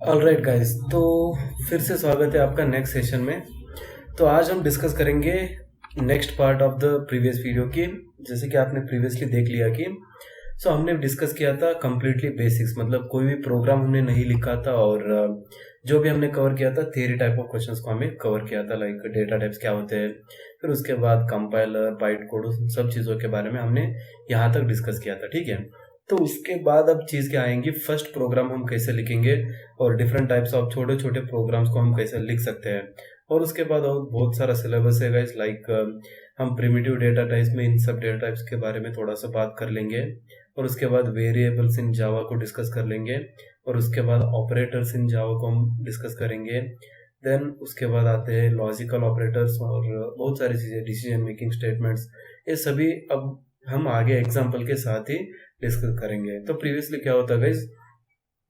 Alright guys, तो फिर से स्वागत है आपका नेक्स्ट सेशन में। तो आज हम डिस्कस करेंगे next part of the previous video की। जैसे कि आपने प्रीवियसली देख लिया कि हमने डिस्कस किया था कंप्लीटली बेसिक्स, मतलब कोई भी प्रोग्राम हमने नहीं लिखा था और जो भी हमने कवर किया था थियरी टाइप ऑफ क्वेश्चंस को हमें कवर किया था, लाइक डेटा टाइप्स क्या होते हैं, फिर उसके बाद कंपाइलर, बाइट कोड, सब चीज़ों के बारे में हमने यहाँ तक डिस्कस किया था। ठीक है, तो उसके बाद अब चीज़ क्या आएंगी, फर्स्ट प्रोग्राम हम कैसे लिखेंगे और डिफरेंट टाइप्स ऑफ छोटे छोटे प्रोग्राम्स को हम कैसे लिख सकते हैं। और उसके बाद और बहुत सारा सिलेबस है गाइस, लाइक हम प्रिमिटिव डेटा टाइप्स में इन सब डेटा टाइप्स के बारे में थोड़ा सा बात कर लेंगे। और उसके बाद वेरिएबल्स इन जावा को डिस्कस कर लेंगे। और उसके बाद ऑपरेटर्स इन जावा को हम डिस्कस करेंगे। देन उसके बाद आते हैं लॉजिकल ऑपरेटर्स और बहुत सारी चीज़ें, डिसीजन मेकिंग स्टेटमेंट्स, ये सभी अब हम आगे एग्जाम्पल के साथ ही डिस्कस करेंगे। तो प्रीवियसली क्या होता है गाइस,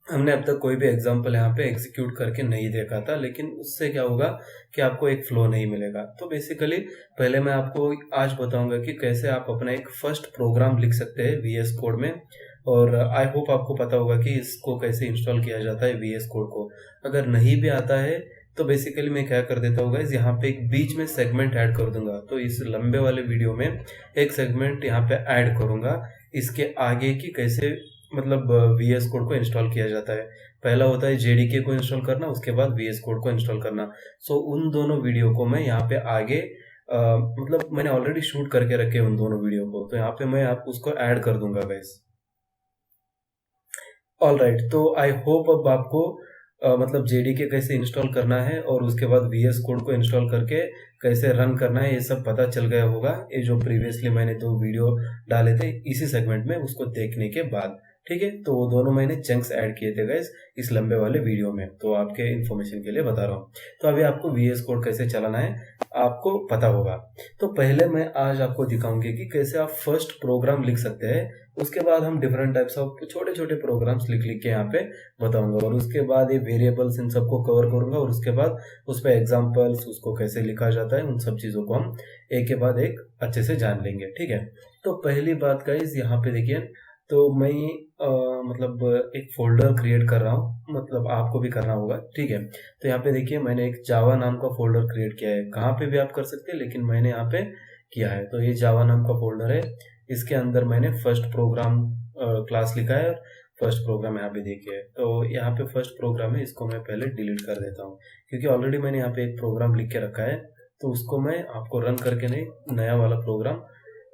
हमने अब तक कोई भी एग्जाम्पल यहाँ पे एग्जीक्यूट करके नहीं देखा था, लेकिन उससे क्या होगा कि आपको एक फ्लो नहीं मिलेगा। तो बेसिकली पहले मैं आपको आज बताऊंगा कि कैसे आप अपना एक फर्स्ट प्रोग्राम लिख सकते हैं VS कोड में। और आई होप आपको पता होगा कि इसको कैसे इंस्टॉल किया जाता है VS कोड को। अगर नहीं भी आता है तो बेसिकली मैं क्या कर देता हूँ गाइस, यहाँ पे एक बीच में सेगमेंट ऐड कर दूंगा। तो इस लंबे वाले वीडियो में एक सेगमेंट यहाँ पे ऐड करूंगा इसके आगे की कैसे, मतलब VS कोड को इंस्टॉल किया जाता है। पहला होता है JDK को इंस्टॉल करना, उसके बाद VS कोड को इंस्टॉल करना। सो उन दोनों वीडियो को मैं यहाँ पे आगे मतलब मैंने ऑलरेडी शूट करके रखे उन दोनों वीडियो को, तो यहाँ पे मैं आप उसको ऐड कर दूंगा गाइस। ऑल राइट, तो आई होप अब आपको मतलब JDK कैसे इंस्टॉल करना है और उसके बाद VS कोड को इंस्टॉल करके कैसे रन करना है ये सब पता चल गया होगा। ये जो प्रीवियसली मैंने 2 वीडियो डाले थे इसी सेगमेंट में, उसको देखने के बाद। ठीक है, तो वो दोनों मैंने चंक्स ऐड किए थे गाइस इस लंबे वाले वीडियो में, तो आपके इन्फॉर्मेशन के लिए बता रहा हूँ। तो अभी आपको VS कोड कैसे चलाना है आपको पता होगा। तो पहले मैं आज आपको दिखाऊंगी कि कैसे आप फर्स्ट प्रोग्राम लिख सकते हैं। उसके बाद हम डिफरेंट टाइप्स ऑफ छोटे छोटे प्रोग्राम्स लिख लिख के यहाँ पे बताऊंगा। और उसके बाद ये वेरिएबल्स इन सबको कवर करूंगा और उसके बाद उस पर एग्जाम्पल्स, उसको कैसे लिखा जाता है, उन सब चीज़ों को हम एक के बाद एक अच्छे से जान लेंगे। ठीक है, तो पहली बात गाइस यहाँ पे देखिए, तो मैं मतलब एक फोल्डर क्रिएट कर रहा हूँ, मतलब आपको भी करना होगा। ठीक है, तो यहाँ पे देखिए मैंने एक जावा नाम का फोल्डर क्रिएट किया है। कहाँ पे भी आप कर सकते हैं, लेकिन मैंने यहाँ पे किया है। तो ये जावा नाम का फोल्डर है, इसके अंदर मैंने फर्स्ट प्रोग्राम क्लास लिखा है। फर्स्ट प्रोग्राम यहाँ पे देखिए, तो यहाँ पे फर्स्ट प्रोग्राम है, इसको मैं पहले डिलीट कर देता हूँ क्योंकि ऑलरेडी मैंने यहाँ पे एक प्रोग्राम लिख के रखा है। तो उसको मैं आपको रन करके नहीं, नया वाला प्रोग्राम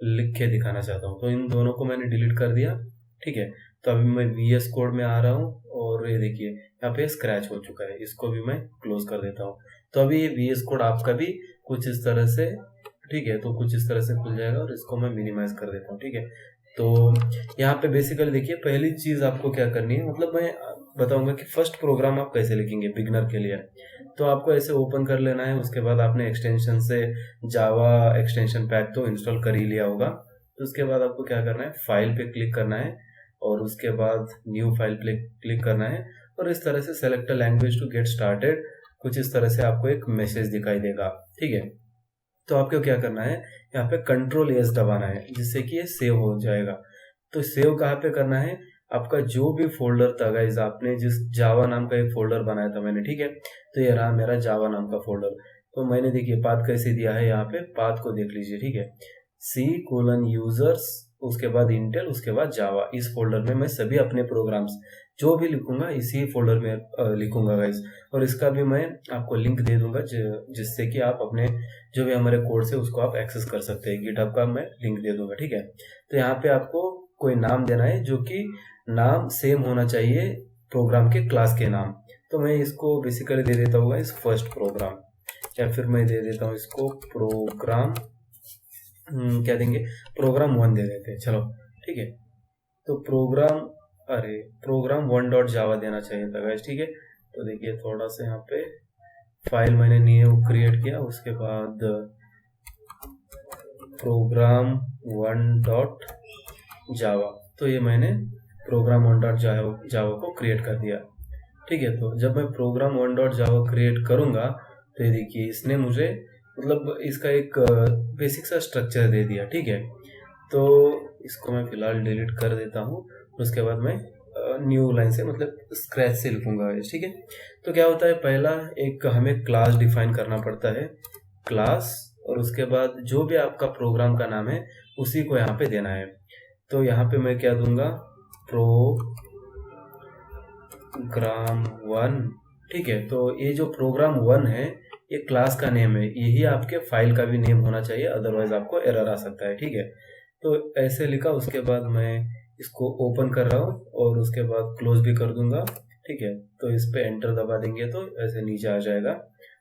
लिख के दिखाना चाहता हूँ। तो इन दोनों को मैंने डिलीट कर दिया। ठीक है, तो अभी मैं VS कोड में आ रहा हूँ और ये देखिए यहाँ पे स्क्रैच हो चुका है, इसको भी मैं क्लोज कर देता हूँ। तो अभी ये VS कोड आपका भी कुछ इस तरह से, ठीक है, तो कुछ इस तरह से खुल जाएगा और इसको मैं मिनिमाइज कर देता हूँ। ठीक है, तो यहाँ पे बेसिकली देखिए पहली चीज़ आपको क्या करनी है, मतलब मैं बताऊंगा कि फर्स्ट प्रोग्राम आप कैसे लिखेंगे बिगनर के लिए। तो आपको ऐसे ओपन कर लेना है, उसके बाद आपने एक्सटेंशन से जावा एक्सटेंशन पैक तो इंस्टॉल कर ही लिया होगा। तो उसके बाद आपको क्या करना है, फाइल पे क्लिक करना है और उसके बाद न्यू फाइल पे क्लिक करना है और इस तरह से select language to get started, कुछ इस तरह से आपको एक मैसेज दिखाई देगा। ठीक है, तो आपको क्या करना है, यहाँ पे Ctrl+S दबाना है जिससे कि ये सेव हो जाएगा। तो सेव कहाँ पे करना है, आपका जो भी फोल्डर था गाइस, आपने जिस जावा नाम का एक फोल्डर बनाया था मैंने, ठीक है, तो ये रहा मेरा जावा नाम का फोल्डर। तो मैंने देखिए पाथ कैसे दिया है, यहाँ पे पाथ को देख लीजिए। ठीक है, C:users, उसके बाद इंटेल, उसके बाद जावा। इस फोल्डर में मैं सभी अपने प्रोग्राम्स जो भी लिखूंगा इसी फोल्डर में लिखूंगा गाइस। और इसका भी मैं आपको लिंक दे दूंगा जिससे कि आप अपने जो भी हमारे कोड से उसको आप एक्सेस कर सकते हैं। गिटहब का मैं लिंक दे दूंगा। ठीक है, तो यहाँ पे आपको कोई नाम देना है जो कि नाम सेम होना चाहिए प्रोग्राम के क्लास के नाम। तो मैं इसको बेसिकली दे देता हूँ इस फर्स्ट प्रोग्राम, या फिर मैं दे देता हूँ इसको प्रोग्राम, क्या देंगे, प्रोग्राम 1 दे देते हैं, चलो। ठीक है, तो प्रोग्राम 1.java देना चाहिए था गाइस। ठीक है, तो देखिए थोड़ा सा यहाँ पे फाइल मैंने न्यू क्रिएट किया, उसके बाद प्रोग्राम 1.java, तो ये मैंने प्रोग्राम 1.java को क्रिएट कर दिया। ठीक है, तो जब मैं प्रोग्राम 1.java क्रिएट करूँगा तो ये देखिए इसने मुझे मतलब इसका एक बेसिक सा स्ट्रक्चर दे दिया। ठीक है, तो इसको मैं फिलहाल डिलीट कर देता हूँ। उसके बाद मैं न्यू लाइन से मतलब स्क्रैच से लिखूंगा, ठीक है। तो क्या होता है, पहला एक हमें क्लास डिफाइन करना पड़ता है, क्लास, और उसके बाद जो भी आपका प्रोग्राम का नाम है उसी को यहाँ पे देना है। तो यहाँ पे मैं क्या दूंगा, प्रोग्राम 1, ठीक है। तो ये जो प्रोग्राम 1 है ये क्लास का नेम है, यही आपके फाइल का भी नेम होना चाहिए, अदरवाइज आपको एरर आ सकता है, ठीक है। तो ऐसे लिखा, उसके बाद मैं इसको ओपन कर रहा हूँ और उसके बाद क्लोज भी कर दूंगा, ठीक है। तो इस पे एंटर दबा देंगे तो ऐसे नीचे आ जाएगा,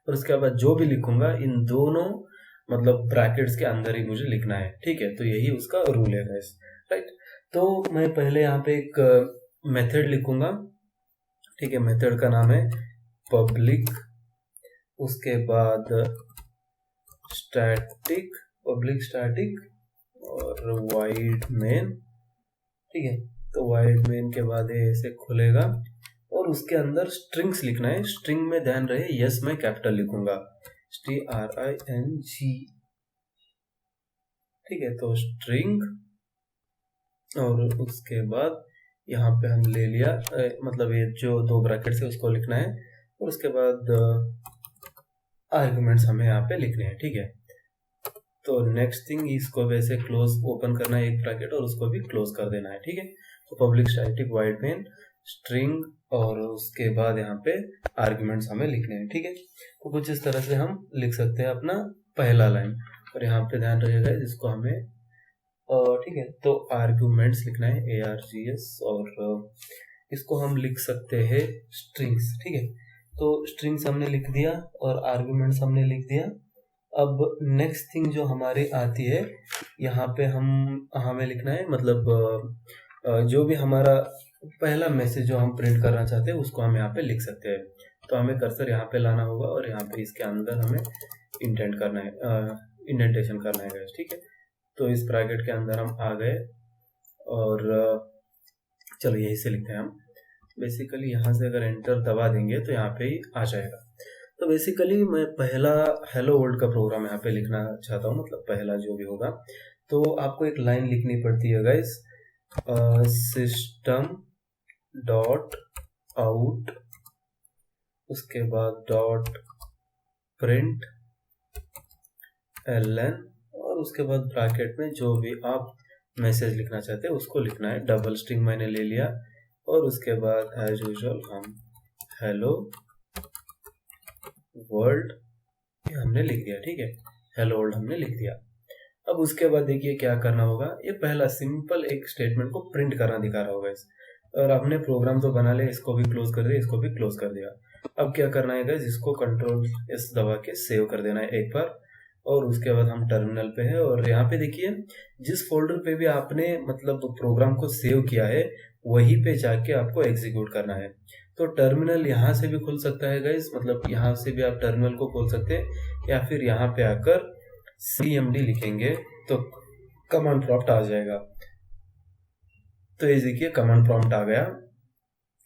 और उसके बाद जो भी लिखूंगा इन दोनों मतलब ब्रैकेट्स के अंदर ही मुझे लिखना है, ठीक है। तो यही उसका रूल है गाइस, राइट। तो मैं पहले यहाँ पे एक मेथड लिखूंगा, ठीक है। मेथड का नाम है पब्लिक, उसके बाद स्टैटिक, पब्लिक स्टैटिक और वाइड मेन, ठीक है। तो वाइड मेन के बाद ये ऐसे खुलेगा और उसके अंदर स्ट्रिंग्स लिखना है। स्ट्रिंग में ध्यान रहे यस मैं कैपिटल लिखूंगा, STRING, ठीक है। तो स्ट्रिंग, और उसके बाद यहाँ पे हम ले लिया मतलब ये जो दो ब्रैकेट से उसको लिखना है, और उसके बाद आर्गुमेंट्स हमें यहाँ पे लिखने हैं, ठीक है। तो नेक्स्ट थिंग, इसको वैसे क्लोज ओपन करना है एक ब्रैकेट और उसको भी क्लोज कर देना है, ठीक है। तो public static wide main string, और उसके बाद यहाँ पे आर्गुमेंट्स हमें लिखने हैं, ठीक है। तो कुछ इस तरह से हम लिख सकते हैं अपना पहला लाइन, और यहाँ पे ध्यान रखिएगा जिसको हमें ठीक है। तो आर्गुमेंट्स लिखना है ARGS, और इसको हम लिख सकते हैं स्ट्रिंग्स, ठीक है। तो स्ट्रिंग्स हमने लिख दिया और आर्गुमेंट्स हमने लिख दिया। अब नेक्स्ट थिंग जो हमारी आती है, यहाँ पे हमें लिखना है मतलब जो भी हमारा पहला मैसेज जो हम प्रिंट करना चाहते हैं उसको हम यहाँ पे लिख सकते हैं। तो हमें कर्सर यहाँ पे लाना होगा और यहाँ पे इसके अंदर हमें इंडेंट करना है, इंडेंटेशन करना है, ठीक है। तो इस ब्रैकेट के अंदर हम आ गए, और चलो यही से लिखते हैं हम। बेसिकली यहाँ से अगर एंटर दबा देंगे तो यहाँ पे ही आ जाएगा। तो बेसिकली मैं पहला हेलो वर्ल्ड का प्रोग्राम यहाँ पे लिखना चाहता हूँ, मतलब पहला जो भी होगा। तो आपको एक लाइन लिखनी पड़ती है गाइस, सिस्टम डॉट आउट, उसके बाद डॉट प्रिंट ln, और उसके बाद ब्रैकेट में जो भी आप मैसेज लिखना चाहते हैं उसको लिखना है। डबल स्ट्रिंग मैंने ले लिया, और उसके बाद एज यूजुअल हम हेलो वर्ल्ड हमने लिख दिया, ठीक है। हेलो वर्ल्ड हमने लिख दिया। अब उसके बाद देखिए क्या करना होगा, ये पहला सिंपल एक स्टेटमेंट को प्रिंट करना दिखा रहा होगा इस, और आपने प्रोग्राम तो बना लिया, इसको भी क्लोज कर दिया, इसको भी क्लोज कर दिया। अब क्या करना है गाइस, इसको Ctrl+S दबा के सेव कर देना है एक बार, और उसके बाद हम टर्मिनल पे है, और यहाँ पे देखिए जिस फोल्डर पे भी आपने मतलब प्रोग्राम को सेव किया है वहीं पे जाके आपको एग्जीक्यूट करना है। तो टर्मिनल यहाँ से भी खुल सकता है गाइस, मतलब यहाँ से भी आप टर्मिनल को खोल सकते हैं, या फिर यहाँ पे आकर CMD लिखेंगे तो कमांड प्रॉम्प्ट आ जाएगा। तो ये देखिए कमांड प्रॉम्प्ट आ गया।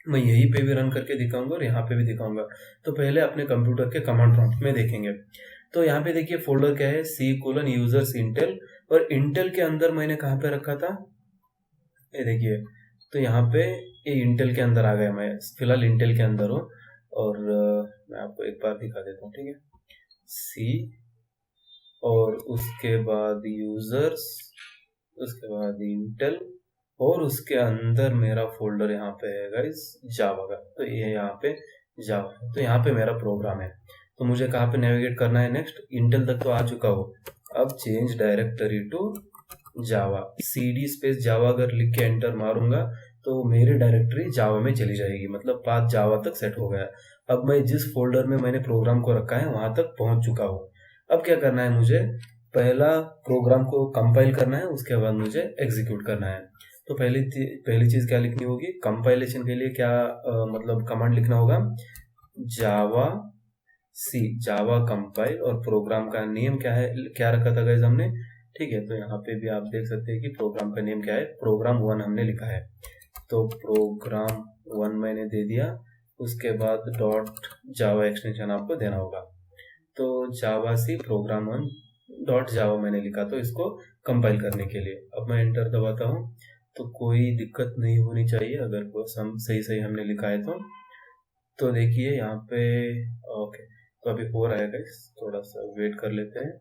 मैं यहीं पे भी रन करके दिखाऊंगा और यहाँ पे भी दिखाऊंगा। तो पहले अपने कंप्यूटर के कमांड प्रॉम्प्ट में देखेंगे। तो यहाँ पे देखिए फोल्डर क्या है, C:users इंटेल, और इंटेल के अंदर मैंने कहाँ पे रखा था, ये देखिए। तो यहाँ पे ये इंटेल के अंदर आ गया, मैं फिलहाल इंटेल के अंदर हूँ, और मैं आपको एक बार दिखा देता हूँ, ठीक है। C, और उसके बाद यूजर्स, उसके बाद इंटेल, और उसके अंदर मेरा फोल्डर यहाँ पे है गाइस जावा का। तो ये यहाँ पे जावा है, तो यहाँ पे मेरा प्रोग्राम है। तो मुझे कहाँ पे नेविगेट करना है, नेक्स्ट इंटेल तक तो आ चुका हो, अब change directory to Java, CD space Java अगर लिख के एंटर मारूंगा तो मेरी डायरेक्टरी जावा में चली जाएगी, मतलब पाथ जावा तक सेट हो गया। अब मैं जिस फोल्डर में मैंने प्रोग्राम को रखा है वहां तक पहुंच चुका हूँ। अब क्या करना है, मुझे पहला प्रोग्राम को कंपाइल करना है, उसके बाद मुझे एग्जीक्यूट करना है। तो पहली चीज क्या लिखनी होगी, कंपाइलेशन के लिए क्या मतलब कमांड लिखना होगा, जावा कंपाइल, और प्रोग्राम का नेम क्या है, क्या रखा था गाइस हमने, ठीक है। तो यहाँ पे भी आप देख सकते हैं कि प्रोग्राम का नेम क्या है, प्रोग्राम 1 हमने लिखा है। तो प्रोग्राम 1 मैंने दे दिया, उसके बाद डॉट जावा एक्सटेंशन आपको देना होगा। तो जावा सी प्रोग्राम 1 डॉट जावा मैंने लिखा, तो इसको कंपाइल करने के लिए अब मैं एंटर दबाता हूँ। तो कोई दिक्कत नहीं होनी चाहिए अगर बस हम सही हमने लिखा है तो देखिए यहाँ पे। ओके, तो अभी हो रहा है गाइस, थोड़ा सा वेट कर लेते हैं।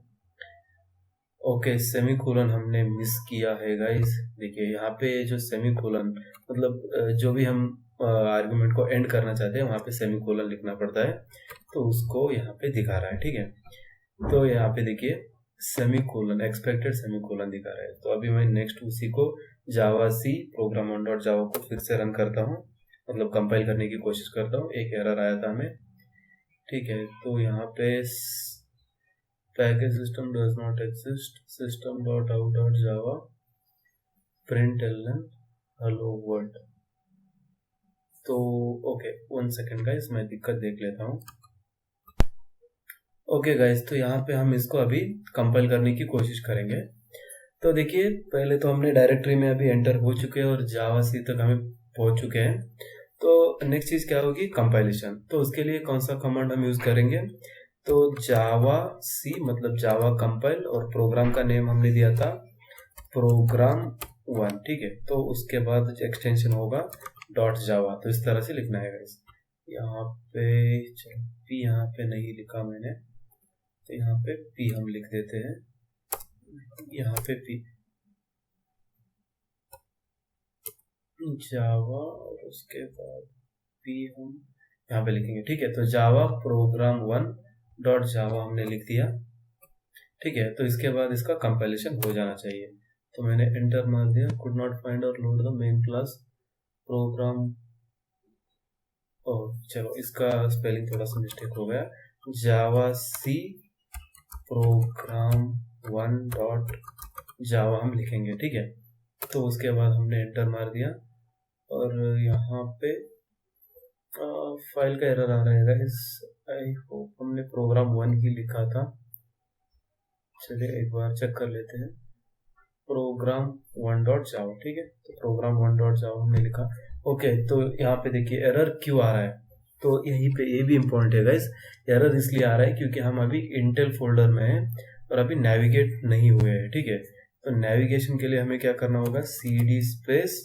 ओके, सेमीकोलन हमने मिस किया है गाइस। देखिए यहाँ पे जो सेमीकोलन मतलब जो भी हम आर्गुमेंट को एंड करना चाहते हैं वहाँ पे सेमीकोलन लिखना पड़ता है, तो उसको यहाँ पे दिखा रहा है। ठीक है, तो यहाँ पे देखिए सेमीकोलन, एक्सपेक्टेड सेमीकोलन दिखा रहा है। तो अभी मैं नेक्स्ट उसी को Java C program on dot Java को फिर से रन करता हूँ, मतलब कंपाइल करने की कोशिश करता हूँ। एक एरर आया था हमें। ठीक है, तो यहाँ पे package system does not exist, system dot out dot Java println hello world. तो ओके, 1 सेकेंड गाइस, मैं दिक्कत देख लेता हूँ। ओके गाइस, तो यहाँ पे हम इसको अभी कंपाइल करने की कोशिश करेंगे। तो देखिए पहले तो हमने डायरेक्टरी में अभी एंटर हो चुके हैं और जावा सी तक हमें पहुंच चुके हैं। तो नेक्स्ट चीज क्या होगी, कंपाइलेशन। तो उसके लिए कौन सा कमांड हम यूज करेंगे, तो जावा सी मतलब जावा कंपाइल, और प्रोग्राम का नेम हमने दिया था प्रोग्राम 1। ठीक है, तो उसके बाद एक्सटेंशन होगा डॉट जावा। तो इस तरह से लिखना है गाइस। यहाँ पे पी यहाँ पे नहीं लिखा मैंने, तो यहाँ पे पी हम लिख देते हैं। यहाँ पे पी जावा और उसके बाद पी हम यहाँ पे लिखेंगे। ठीक है, तो जावा प्रोग्राम 1 डॉट जावा हमने लिख दिया। ठीक है, तो इसके बाद इसका कंपाइलेशन हो जाना चाहिए। तो मैंने एंटर मार दिया। Could not find or load the main class program. चलो इसका स्पेलिंग थोड़ा सा मिस्टेक हो गया। जावा सी प्रोग्राम 1 डॉट जावा हम लिखेंगे। ठीक है, तो उसके बाद हमने एंटर मार दिया और यहाँ पे फाइल का एरर आ रहा है गाइस। आई होप हमने प्रोग्राम 1 ही लिखा था। चलिए एक बार चेक कर लेते हैं। Program 1 dot Java. ठीक है, तो प्रोग्राम 1 डॉट जावा हमने लिखा। ओके, तो यहाँ पे देखिए एरर क्यों आ रहा है, तो यहीं पे ये भी इम्पोर्टेंट है गाइस। एरर इसलिए आ रहा है क्योंकि हम अभी इंटेल फोल्डर में हैं और अभी नेविगेट नहीं हुए हैं। ठीक है, तो नेविगेशन के लिए हमें क्या करना होगा, cd स्पेस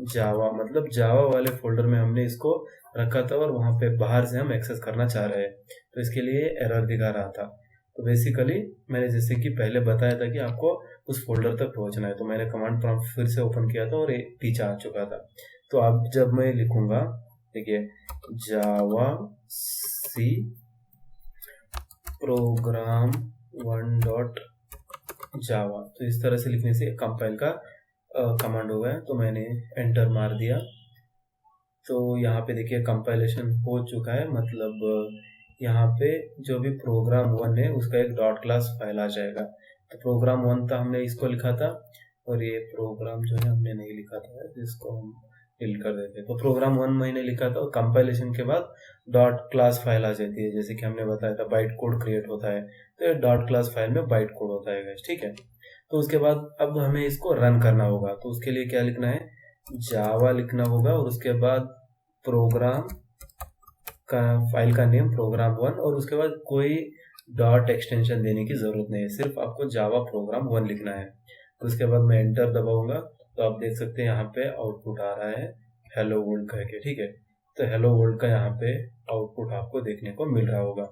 जावा, मतलब जावा वाले फोल्डर में हमने इसको रखा था और वहां पे बाहर से हम एक्सेस करना चाह रहे हैं, तो इसके लिए एरर दिखा रहा था। तो बेसिकली मैंने जैसे कि पहले बताया था कि आपको उस फोल्डर तक पहुंचना है, तो मैंने कमांड प्रॉम्प्ट फिर से ओपन किया था और पीछे आ चुका था। तो अब जब मैं लिखूंगा, देखिए जावा सी प्रोग्राम 1 डॉट जावा, तो इस तरह से लिखने से कंपाइल का कमांड हो गया। तो मैंने एंटर मार दिया। तो यहाँ पे देखिए कंपाइलेशन हो चुका है, मतलब यहाँ पे जो भी प्रोग्राम 1 है उसका एक डॉट क्लास फाइल आ जाएगा। तो प्रोग्राम 1 था, हमने इसको लिखा था, और ये प्रोग्राम जो है हमने नहीं लिखा था, जिसको हम डिलीट कर देते हैं। तो प्रोग्राम 1 मैंने लिखा था और कंपाइलेशन के बाद डॉट क्लास फाइल आ जाती है, जैसे कि हमने बताया था बाइट कोड क्रिएट होता है, तो डॉट क्लास फाइल में बाइट कोड होता है। ठीक है, तो उसके बाद अब हमें इसको रन करना होगा। तो उसके लिए क्या लिखना है, जावा लिखना होगा और उसके बाद प्रोग्राम का फाइल का नेम प्रोग्राम 1, और उसके बाद कोई डॉट एक्सटेंशन देने की जरूरत नहीं है, सिर्फ आपको जावा प्रोग्राम 1 लिखना है। तो उसके बाद मैं एंटर दबाऊंगा, तो आप देख सकते हैं यहाँ पे आउटपुट आ रहा है हेलो वर्ल्ड कह के। ठीक है, तो हेलो वर्ल्ड का यहाँ पे आउटपुट आपको देखने को मिल रहा होगा।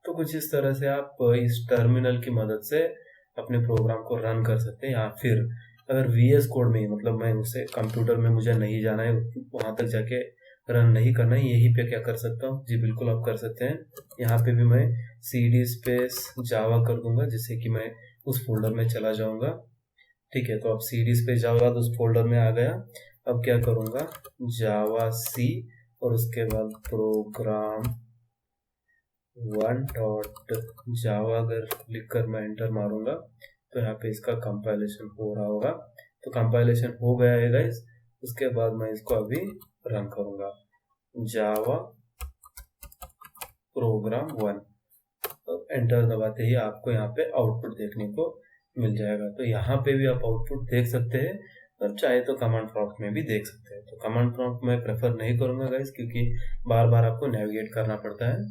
तो कुछ इस तरह से आप इस टर्मिनल की मदद से अपने प्रोग्राम को रन कर सकते हैं। या फिर अगर VS कोड में, मतलब मैं उसे कंप्यूटर में मुझे नहीं जाना है, वहां तक जाके रन नहीं करना है, यहीं पे क्या कर सकता हूँ, जी बिल्कुल आप कर सकते हैं। यहाँ पे भी मैं cd स्पेस जावा कर दूंगा, जिससे कि मैं उस फोल्डर में चला जाऊंगा। ठीक है, तो अब cd स्पेस जावा उस फोल्डर में आ गया। अब क्या करूंगा, जावा सी और उसके बाद प्रोग्राम 1 डॉट जावा अगर लिख कर मैं एंटर मारूंगा, तो यहाँ पे इसका कंपाइलेशन हो रहा होगा। तो कंपाइलेशन हो गया है गाइस। उसके बाद मैं इसको अभी रन करूंगा, जावा प्रोग्राम 1, तो एंटर दबाते ही आपको यहाँ पे आउटपुट देखने को मिल जाएगा। तो यहाँ पे भी आप आउटपुट देख सकते हैं, और चाहे तो कमांड प्रॉम्प्ट में भी देख सकते हैं। तो कमांड प्रॉम्प्ट में प्रेफर नहीं करूंगा गाइस, क्योंकि बार बार आपको नेविगेट करना पड़ता है।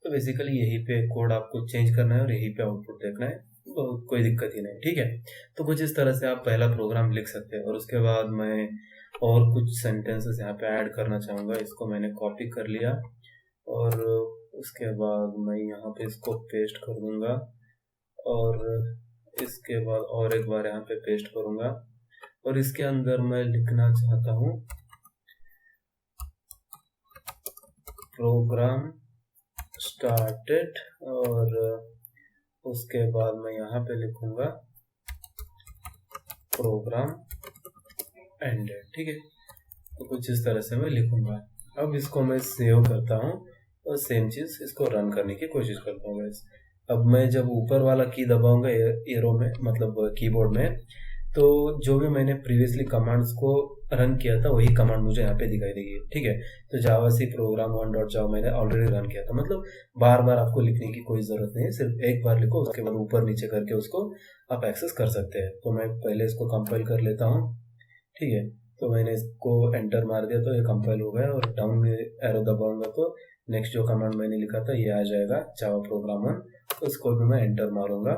तो बेसिकली यहीं पे कोड आपको चेंज करना है और यहीं पे आउटपुट देखना है। कोई दिक्कत ही नहीं, ठीक है। तो कुछ इस तरह से आप पहला प्रोग्राम लिख सकते हैं। और उसके बाद मैं और कुछ सेंटेंसेस यहाँ पे ऐड करना चाहूँगा। इसको मैंने कॉपी कर लिया और उसके बाद मैं यहाँ पे इसको पेस्ट कर दूँगा और इसके बाद और एक बार यहाँ पे पेस्ट करूँगा और इसके अंदर मैं लिखना चाहता हूँ प्रोग्राम स्टार्टेड और उसके बाद मैं यहाँ पे लिखूँगा प्रोग्राम एंडेड, ठीक है। तो कुछ इस तरह से मैं लिखूँगा। अब इसको मैं सेव करता हूँ और सेम चीज़ इसको रन करने की कोशिश करता हूँ गाइस। अब मैं जब ऊपर वाला की दबाऊंगा एरो में, मतलब कीबोर्ड में, तो जो भी मैंने प्रीवियसली कमांड्स को रन किया था वही कमांड मुझे यहाँ पे दिखाई देगी, ठीक है। तो जावा सी प्रोग्राम 1.java मैंने ऑलरेडी रन किया था, मतलब बार बार आपको लिखने की कोई ज़रूरत नहीं है, सिर्फ एक बार लिखो, उसके बाद ऊपर नीचे करके उसको आप एक्सेस कर सकते हैं। तो मैं पहले इसको कंपाइल कर लेता हूँ, ठीक है। तो मैंने इसको एंटर मार दिया तो ये कंपाइल हो गया और डाउन एरो दबाऊंगा तो नेक्स्ट जो कमांड मैंने लिखा था ये आ जाएगा जावा प्रोग्राम 1। तो इसको भी मैं एंटर मारूंगा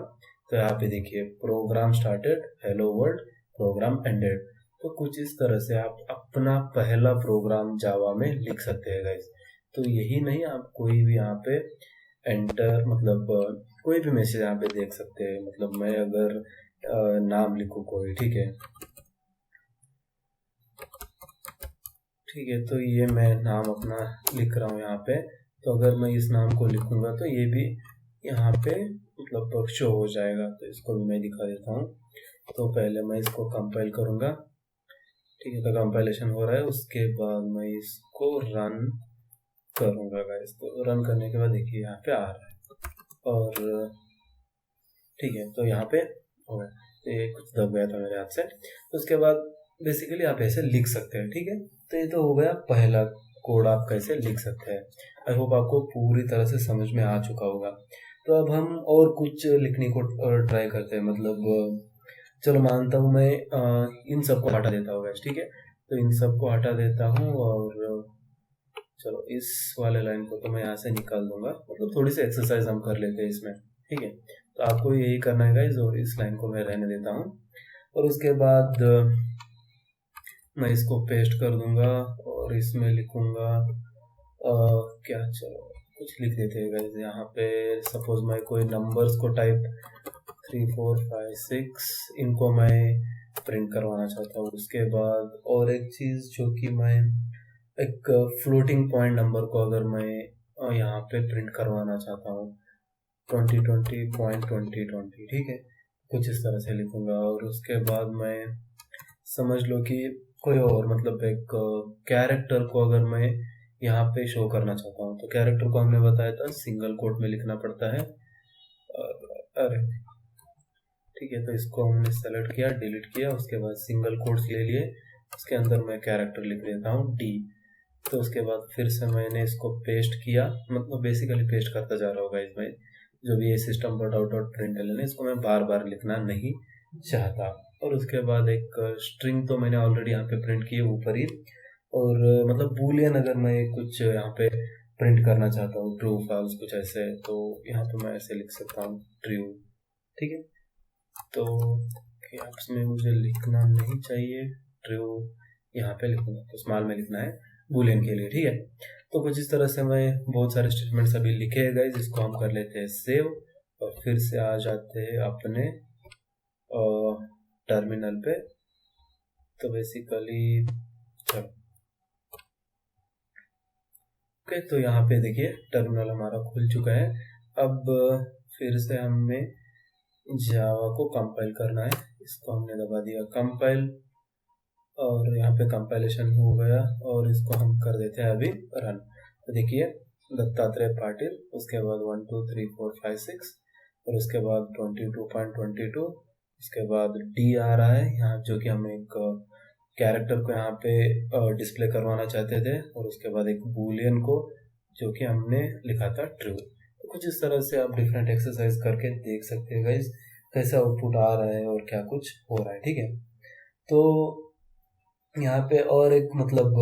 तो यहाँ पे देखिए program started, hello world, program ended. तो कुछ इस तरह से आप अपना पहला प्रोग्राम जावा में लिख सकते हैं गाइस। तो यही नहीं, आप कोई भी यहाँ पे एंटर, मतलब कोई भी मैसेज यहाँ पे देख सकते हैं। मतलब मैं अगर नाम लिखूँ कोई, ठीक है, ठीक है, तो ये मैं नाम अपना लिख रहा हूँ यहाँ पे। तो अगर मैं इस नाम को लिखूंगा तो ये भी यहाँ पे मतलब शो हो जाएगा। तो इसको भी मैं दिखा देता हूँ। तो पहले मैं इसको कंपाइल करूँगा, ठीक है। तो कंपाइलेशन हो रहा है, उसके बाद मैं इसको रन करूँगा गाइस। तो रन करने के बाद देखिए यहाँ पे आ रहा है और ठीक है, तो यहाँ पे हो गया। तो ये कुछ दब गया था मेरे हाथ से। तो उसके बाद बेसिकली आप ऐसे लिख सकते हैं, ठीक है। तो ये तो हो गया पहला कोड, आप कैसे लिख सकते हैं। आई होप आपको पूरी तरह से समझ में आ चुका होगा। तो अब हम और कुछ लिखने को ट्राई करते हैं। मतलब चलो मानता हूँ मैं इन सबको हटा देता हूँ गाइस, ठीक है। तो इन सबको हटा देता हूँ और चलो इस वाले लाइन को तो मैं यहाँ से निकाल दूंगा। मतलब थोड़ी सी एक्सरसाइज हम कर लेते हैं इसमें, ठीक है। तो आपको यही करना है गाइस और इस लाइन को मैं रहने देता हूँ और उसके बाद मैं इसको पेस्ट कर दूंगा और इसमें लिखूंगा क्या, चलो कुछ लिख देते हैं गाइस। यहाँ पे सपोज मैं कोई नंबर्स को टाइप 3 4 5 6 इनको मैं प्रिंट करवाना चाहता हूँ। उसके बाद और एक चीज़ जो कि मैं एक फ्लोटिंग पॉइंट नंबर को अगर मैं यहाँ पे प्रिंट करवाना चाहता हूँ 2020.2020, ठीक है। कुछ इस तरह से लिखूंगा और उसके बाद मैं समझ लो कि कोई और मतलब एक कैरेक्टर को अगर मैं यहाँ पे शो करना चाहता हूँ तो कैरेक्टर को हमने बताया था सिंगल कोट में लिखना पड़ता है। अरे ठीक है, तो इसको हमने सेलेक्ट किया, डिलीट किया, उसके बाद सिंगल कोट्स ले लिए, उसके अंदर मैं कैरेक्टर लिख देता हूँ डी। तो उसके बाद फिर से मैंने इसको पेस्ट किया, मतलब बेसिकली पेस्ट करता जा रहा होगा इसमें जो भी ये system dot out dot println है, इसको मैं बार बार लिखना नहीं चाहता। और उसके बाद एक स्ट्रिंग तो मैंने ऑलरेडी यहाँ पे प्रिंट की है ऊपर ही। और मतलब बूलियन अगर मैं कुछ यहाँ पे प्रिंट करना चाहता हूँ ट्रू फॉल्स कुछ ऐसे, तो यहाँ पे मैं ऐसे लिख सकता हूँ ट्रू, ठीक है। तो कैप्स में मुझे लिखना नहीं चाहिए, ट्रू यहाँ पे लिखूंगा, तो स्मॉल में लिखना है बूलियन के लिए, ठीक है। तो कुछ इस तरह से मैं बहुत सारे स्टेटमेंट्स अभी लिखे हैं गाइस, जिसको हम कर लेते हैं सेव और फिर से आ जाते हैं अपने टर्मिनल पे। तो बेसिकली चलो ओके, तो यहाँ पे देखिए टर्मिनल हमारा खुल चुका है। अब फिर से हमें जावा को कंपाइल करना है, इसको हमने दबा दिया कंपाइल और यहाँ पे कंपाइलेशन हो गया और इसको हम कर देते हैं अभी रन। तो देखिए दत्तात्रेय पाटिल, उसके बाद 1 2 3 4 5 6 और उसके बाद 22.22, उसके बाद डी आ रहा है यहाँ, जो कि हम एक कैरेक्टर को यहाँ पे डिस्प्ले करवाना चाहते थे, और उसके बाद एक बूलियन को जो कि हमने लिखा था ट्रू। तो कुछ इस तरह से आप डिफरेंट एक्सरसाइज करके देख सकते हैं गाइस कैसा आउटपुट आ रहा है और क्या कुछ हो रहा है, ठीक है। तो यहाँ पे और एक मतलब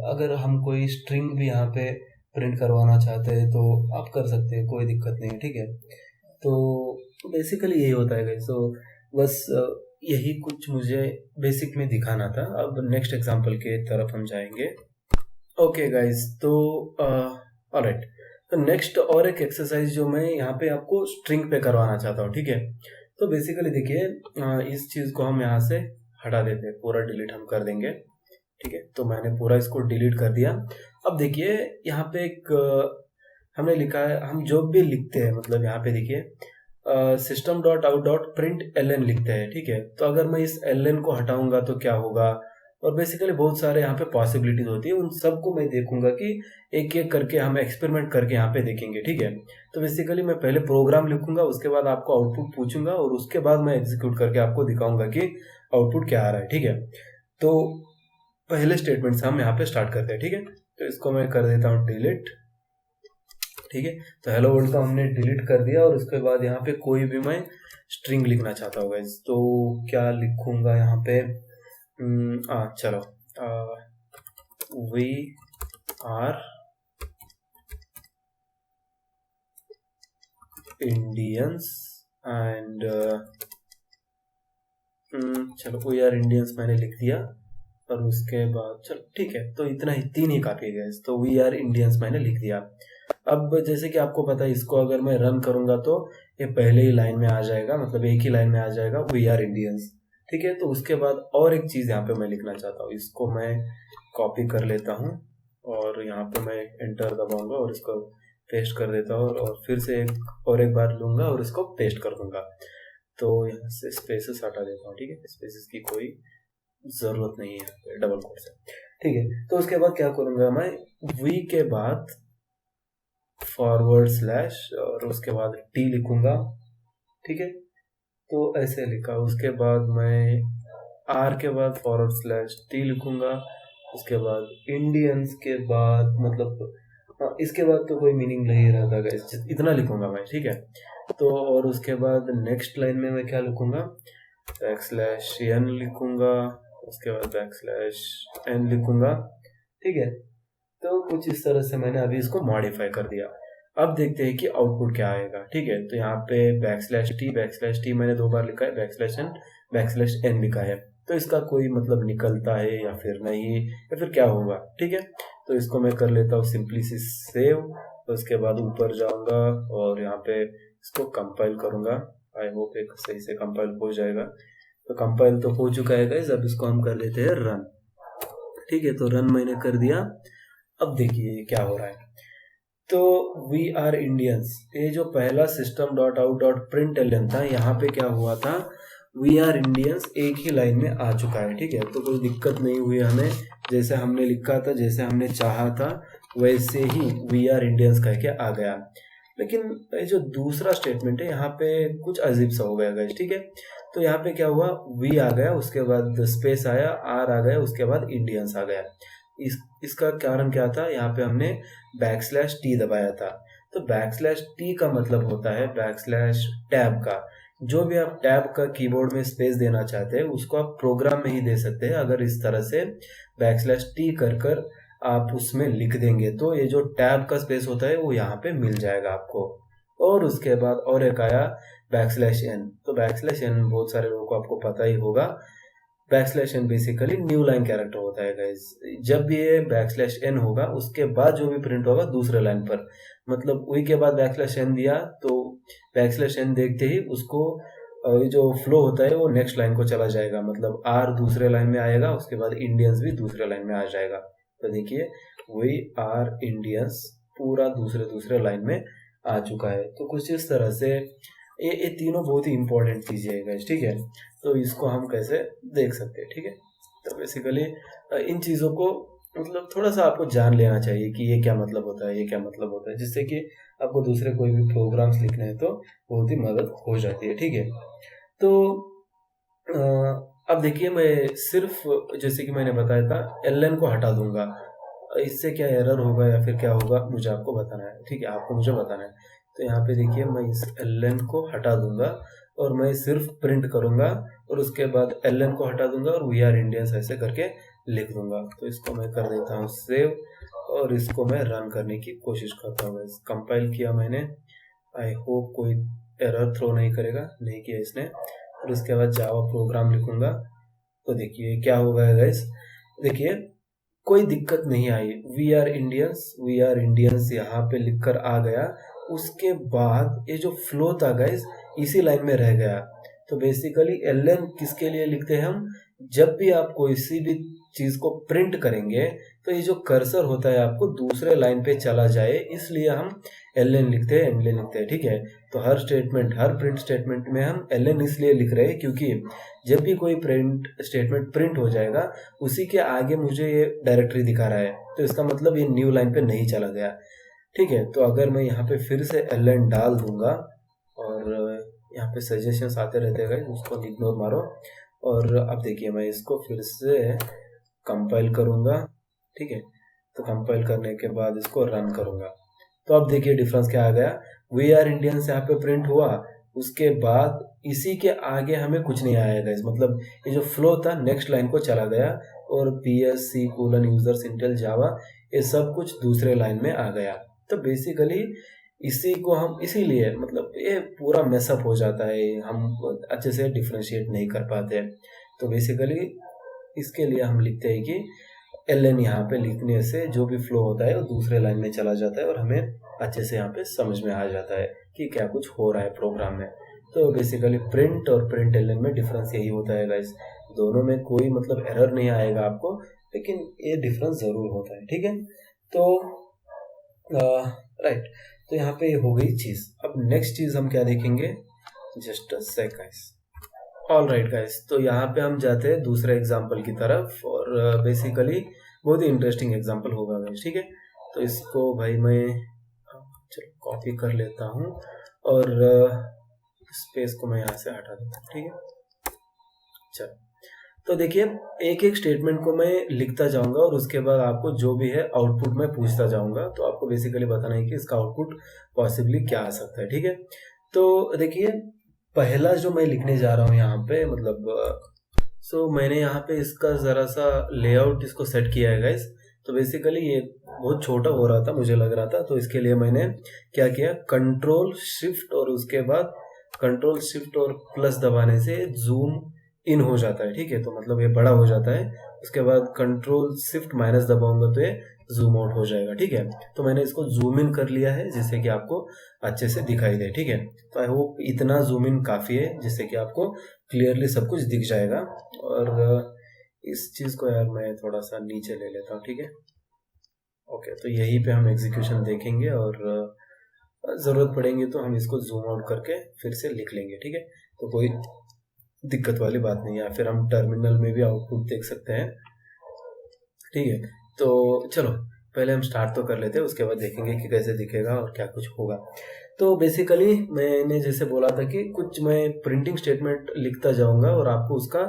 अगर हम कोई स्ट्रिंग भी यहाँ पे प्रिंट करवाना चाहते हैं तो आप कर सकते हैं, कोई दिक्कत नहीं है, ठीक है। तो तो बेसिकली यही होता है गाइस। तो बस यही कुछ मुझे बेसिक में दिखाना था। अब नेक्स्ट एग्जांपल के तरफ हम जाएंगे। ओके गाइस, तो ऑलराइट, तो नेक्स्ट और एक एक्सरसाइज जो मैं यहाँ पे आपको स्ट्रिंग पे करवाना चाहता हूँ, ठीक है। तो बेसिकली देखिए, इस चीज़ को हम यहाँ से हटा देते हैं, पूरा डिलीट हम कर देंगे, ठीक है। तो मैंने पूरा इसको डिलीट कर दिया। अब देखिए यहाँ पे एक हमने लिखा है, हम जो भी लिखते हैं मतलब यहाँ पे देखिए system dot out dot print L N लिखते हैं, ठीक है। तो अगर मैं इस एल एन को हटाऊंगा तो क्या होगा, और बेसिकली बहुत सारे यहाँ पे पॉसिबिलिटीज होती है, उन सबको मैं देखूंगा कि एक एक करके हम एक्सपेरिमेंट करके यहाँ पे देखेंगे, ठीक है। तो बेसिकली मैं पहले प्रोग्राम लिखूंगा, उसके बाद आपको आउटपुट पूछूंगा और उसके बाद मैं एग्जीक्यूट करके आपको दिखाऊंगा कि आउटपुट क्या आ रहा है, ठीक है। तो पहले स्टेटमेंट से हम यहाँ पे स्टार्ट करते हैं, ठीक है। तो इसको मैं कर देता हूँ डिलीट, ठीक है। तो हेलो वर्ल्ड को हमने डिलीट कर दिया और उसके बाद यहाँ पे कोई भी मैं स्ट्रिंग लिखना चाहता हूँ गाइस, तो क्या लिखूंगा यहाँ पे, चलो, वी आर इंडियंस एंड चलो वी आर इंडियंस मैंने लिख दिया। और उसके बाद चलो ठीक है, तो इतना ही, 3 ही काफी है गाइस। तो वी आर इंडियंस मैंने लिख दिया। अब जैसे कि आपको पता है, इसको अगर मैं रन करूंगा तो ये पहले ही लाइन में आ जाएगा, मतलब एक ही लाइन में आ जाएगा वी आर इंडियंस, ठीक है। तो उसके बाद और एक चीज यहाँ पे मैं लिखना चाहता हूँ, इसको मैं कॉपी कर लेता हूँ और यहाँ पे मैं एंटर दबाऊंगा और इसको पेस्ट कर देता हूँ और फिर से एक बार लूंगा और इसको पेस्ट कर दूंगा। तो यहाँ से स्पेसेस हटा देता हूँ, ठीक है। स्पेसेस की कोई जरूरत नहीं है डबल कोट से, ठीक है। तो उसके बाद क्या करूंगा मैं, वी के बाद फॉरवर्ड स्लैश और उसके बाद टी लिखूंगा, ठीक है। तो ऐसे लिखा, उसके बाद मैं आर के बाद फॉरवर्ड स्लैश टी लिखूंगा, उसके बाद इंडियंस के बाद, मतलब इसके बाद तो कोई मीनिंग नहीं रहता गाइस, इतना लिखूंगा मैं, ठीक है। तो और उसके बाद नेक्स्ट लाइन में मैं क्या लिखूंगा, बैक स्लैश एन लिखूंगा, उसके बाद बैक स्लैश एन लिखूंगा, ठीक है। तो कुछ इस तरह से मैंने अभी इसको मॉडिफाई कर दिया। अब देखते हैं कि आउटपुट क्या आएगा, ठीक है। तो यहाँ पे बैक स्लैश टी मैंने 2 बार लिखा है, बैक स्लैश एन लिखा है। तो इसका कोई मतलब निकलता है या फिर नहीं, या फिर क्या होगा, ठीक है। तो इसको मैं कर लेता हूँ सिंपली सी सेव। तो उसके बाद ऊपर जाऊंगा और यहाँ पे इसको कंपाइल करूंगा। आई होप एक सही से कंपाइल हो जाएगा। तो कंपाइल तो हो चुका है गाइस, अब इसको हम कर लेते हैं रन, ठीक है। तो रन मैंने कर दिया। अब देखिए क्या हो रहा है। तो वी आर इंडियंस, ये जो पहला system dot out dot print L था, यहाँ पे क्या हुआ था, वी आर इंडियंस एक ही लाइन में आ चुका है, ठीक है। तो कोई दिक्कत नहीं हुई हमें, जैसे हमने लिखा था, जैसे हमने चाहा था वैसे ही वी आर इंडियंस कह के आ गया। लेकिन ये जो दूसरा स्टेटमेंट है यहाँ पे कुछ अजीब सा हो गया गाइस, ठीक है। तो यहाँ पे क्या हुआ, वी आ गया, उसके बाद स्पेस आया, आर आ गया, उसके बाद इंडियंस आ गया। इसका कारण क्या था, यहाँ पे हमने बैक स्लैश टी दबाया था। तो बैक स्लैश टी का मतलब होता है बैक स्लैश टैब का। जो भी आप टैब का कीबोर्ड में स्पेस देना चाहते हैं उसको आप प्रोग्राम में ही दे सकते हैं। अगर इस तरह से बैक स्लैश टी कर कर आप उसमें लिख देंगे तो ये जो टैब का स्पेस होता है वो यहाँ पे मिल जाएगा आपको। और उसके बाद और एक आया बैक स्लैश एन। तो बैक स्लैश एन बहुत सारे लोगों को आपको पता ही होगा, back slash N basically new line character होता है गाइस। जब भी ये बैक स्लैश एन होगा उसके बाद जो भी प्रिंट होगा दूसरे लाइन पर, मतलब वी के बाद बैक स्लैश एन दिया तो बैक स्लैश एन देखते ही उसको ये जो फ्लो होता है वो नेक्स्ट लाइन को चला जाएगा, मतलब आर दूसरे लाइन में आएगा, उसके बाद इंडियंस भी दूसरे लाइन में आ जाएगा। तो देखिए वी आर इंडियंस पूरा दूसरे लाइन में आ चुका है। तो कुछ इस तरह से ये तीनों बहुत ही इंपॉर्टेंट चीजें है गाइस, ठीक है। तो इसको हम कैसे देख सकते हैं, ठीक है। तो बेसिकली इन चीज़ों को मतलब थोड़ा सा आपको जान लेना चाहिए कि ये क्या मतलब होता है, ये क्या मतलब होता है, जिससे कि आपको दूसरे कोई भी प्रोग्राम्स लिखने हैं तो बहुत ही मदद हो जाती है, ठीक है। तो अब देखिए मैं सिर्फ जैसे कि मैंने बताया था एल को हटा दूंगा, इससे क्या एरर होगा या फिर क्या होगा मुझे आपको बताना है, ठीक है, आपको मुझे बताना है। तो यहाँ पे देखिए मैं इस एल को हटा दूंगा और मैं सिर्फ प्रिंट करूंगा और उसके बाद एल को हटा दूंगा और वी आर इंडियंस ऐसे करके लिख दूंगा। तो इसको मैं कर देता हूँ सेव और इसको मैं रन करने की कोशिश करता हूँ। कंपाइल किया मैंने, आई होप कोई एरर थ्रो नहीं करेगा, नहीं किया इसने। और उसके बाद जावा प्रोग्राम लिखूंगा। तो देखिए क्या होगा गाइस, देखिए कोई दिक्कत नहीं आई। वी आर इंडियंस यहाँ पे लिखकर आ गया। उसके बाद ये जो फ्लो था गाइस इसी लाइन में रह गया। तो बेसिकली एलएन किसके लिए लिखते हैं हम, जब भी आप कोई सी भी चीज को प्रिंट करेंगे तो ये जो कर्सर होता है आपको दूसरे लाइन पे चला जाए, इसलिए हम एलएन लिखते हैं, एलएन लिखते हैं, ठीक है। तो हर स्टेटमेंट, हर प्रिंट स्टेटमेंट में हम एलएन इसलिए लिख रहे हैं क्योंकि जब भी कोई प्रिंट स्टेटमेंट प्रिंट हो जाएगा उसी के आगे मुझे ये डायरेक्टरी दिखा रहा है, तो इसका मतलब ये न्यू लाइन पे नहीं चला गया, ठीक है। तो अगर मैं यहाँ पे फिर से एलएन डाल दूंगा, और यहाँ पे सजेशंस आते रहते हैं, उसको इग्नोर मारो। और अब देखिए मैं इसको फिर से कंपाइल करूंगा, ठीक है। तो कंपाइल करने के बाद इसको रन करूंगा, तो अब देखिए डिफरेंस क्या आ गया। वी आर इंडियंस यहाँ पे प्रिंट हुआ, उसके बाद इसी के आगे हमें कुछ नहीं आएगा, इस मतलब ये जो फ्लो था नेक्स्ट लाइन को चला गया, और PSC कोलन यूजर्स इंटेल जावा ये सब कुछ दूसरे लाइन में आ गया। तो बेसिकली इसी को हम इसीलिए मतलब ये पूरा मेसअप हो जाता है, हम अच्छे से डिफ्रेंशिएट नहीं कर पाते। तो बेसिकली इसके लिए हम लिखते हैं कि एलएन यहाँ पे लिखने से जो भी फ्लो होता है वो दूसरे लाइन में चला जाता है और हमें अच्छे से यहाँ पे समझ में आ जाता है कि क्या कुछ हो रहा है प्रोग्राम में। तो बेसिकली प्रिंट और प्रिंट एलएन में डिफरेंस यही होता है गाइस, दोनों में कोई मतलब एरर नहीं आएगा आपको, लेकिन ये डिफरेंस जरूर होता है, ठीक है। तो राइट, तो यहाँ पे हो गई चीज। अब नेक्स्ट चीज हम क्या देखेंगे, just a sec guys. All right guys, तो यहाँ पे हम जाते हैं दूसरे एग्जाम्पल की तरफ, और बेसिकली बहुत ही इंटरेस्टिंग एग्जाम्पल होगा गाइस, ठीक है। तो इसको भाई मैं चलो कॉपी कर लेता हूँ, और स्पेस को मैं यहाँ से हटा देता हूँ, ठीक है। चलो, तो देखिए एक एक स्टेटमेंट को मैं लिखता जाऊंगा, और उसके बाद आपको जो भी है आउटपुट में पूछता जाऊंगा। तो आपको बेसिकली बताना है कि इसका आउटपुट पॉसिबली क्या आ सकता है, ठीक है। तो देखिए पहला जो मैं लिखने जा रहा हूँ यहाँ पे, मतलब मैंने यहाँ पे इसका ज़रा सा लेआउट इसको सेट किया है गाइस। तो बेसिकली ये बहुत छोटा हो रहा था, मुझे लग रहा था, तो इसके लिए मैंने क्या किया, कंट्रोल शिफ्ट और उसके बाद कंट्रोल शिफ्ट और प्लस दबाने से जूम इन हो जाता है, ठीक है। तो मतलब ये बड़ा हो जाता है, उसके बाद कंट्रोल शिफ्ट माइनस दबाऊंगा तो ये जूम आउट हो जाएगा, ठीक है। तो मैंने इसको जूम इन कर लिया है जिससे कि आपको अच्छे से दिखाई दे, ठीक है। तो आई होप इतना जूम इन काफ़ी है जिससे कि आपको क्लियरली सब कुछ दिख जाएगा। और इस चीज़ को यार मैं थोड़ा सा नीचे ले लेता हूँ, ठीक है। ओके, तो यहीं पे हम एग्जीक्यूशन देखेंगे, और ज़रूरत पड़ेंगे तो हम इसको जूम आउट करके फिर से लिख लेंगे, ठीक है। तो कोई दिक्कत वाली बात नहीं है, या फिर हम टर्मिनल में भी आउटपुट देख सकते हैं, ठीक है। तो चलो पहले हम स्टार्ट तो कर लेते हैं, उसके बाद देखेंगे कि कैसे दिखेगा और क्या कुछ होगा। तो बेसिकली मैंने जैसे बोला था कि कुछ मैं प्रिंटिंग स्टेटमेंट लिखता जाऊंगा और आपको उसका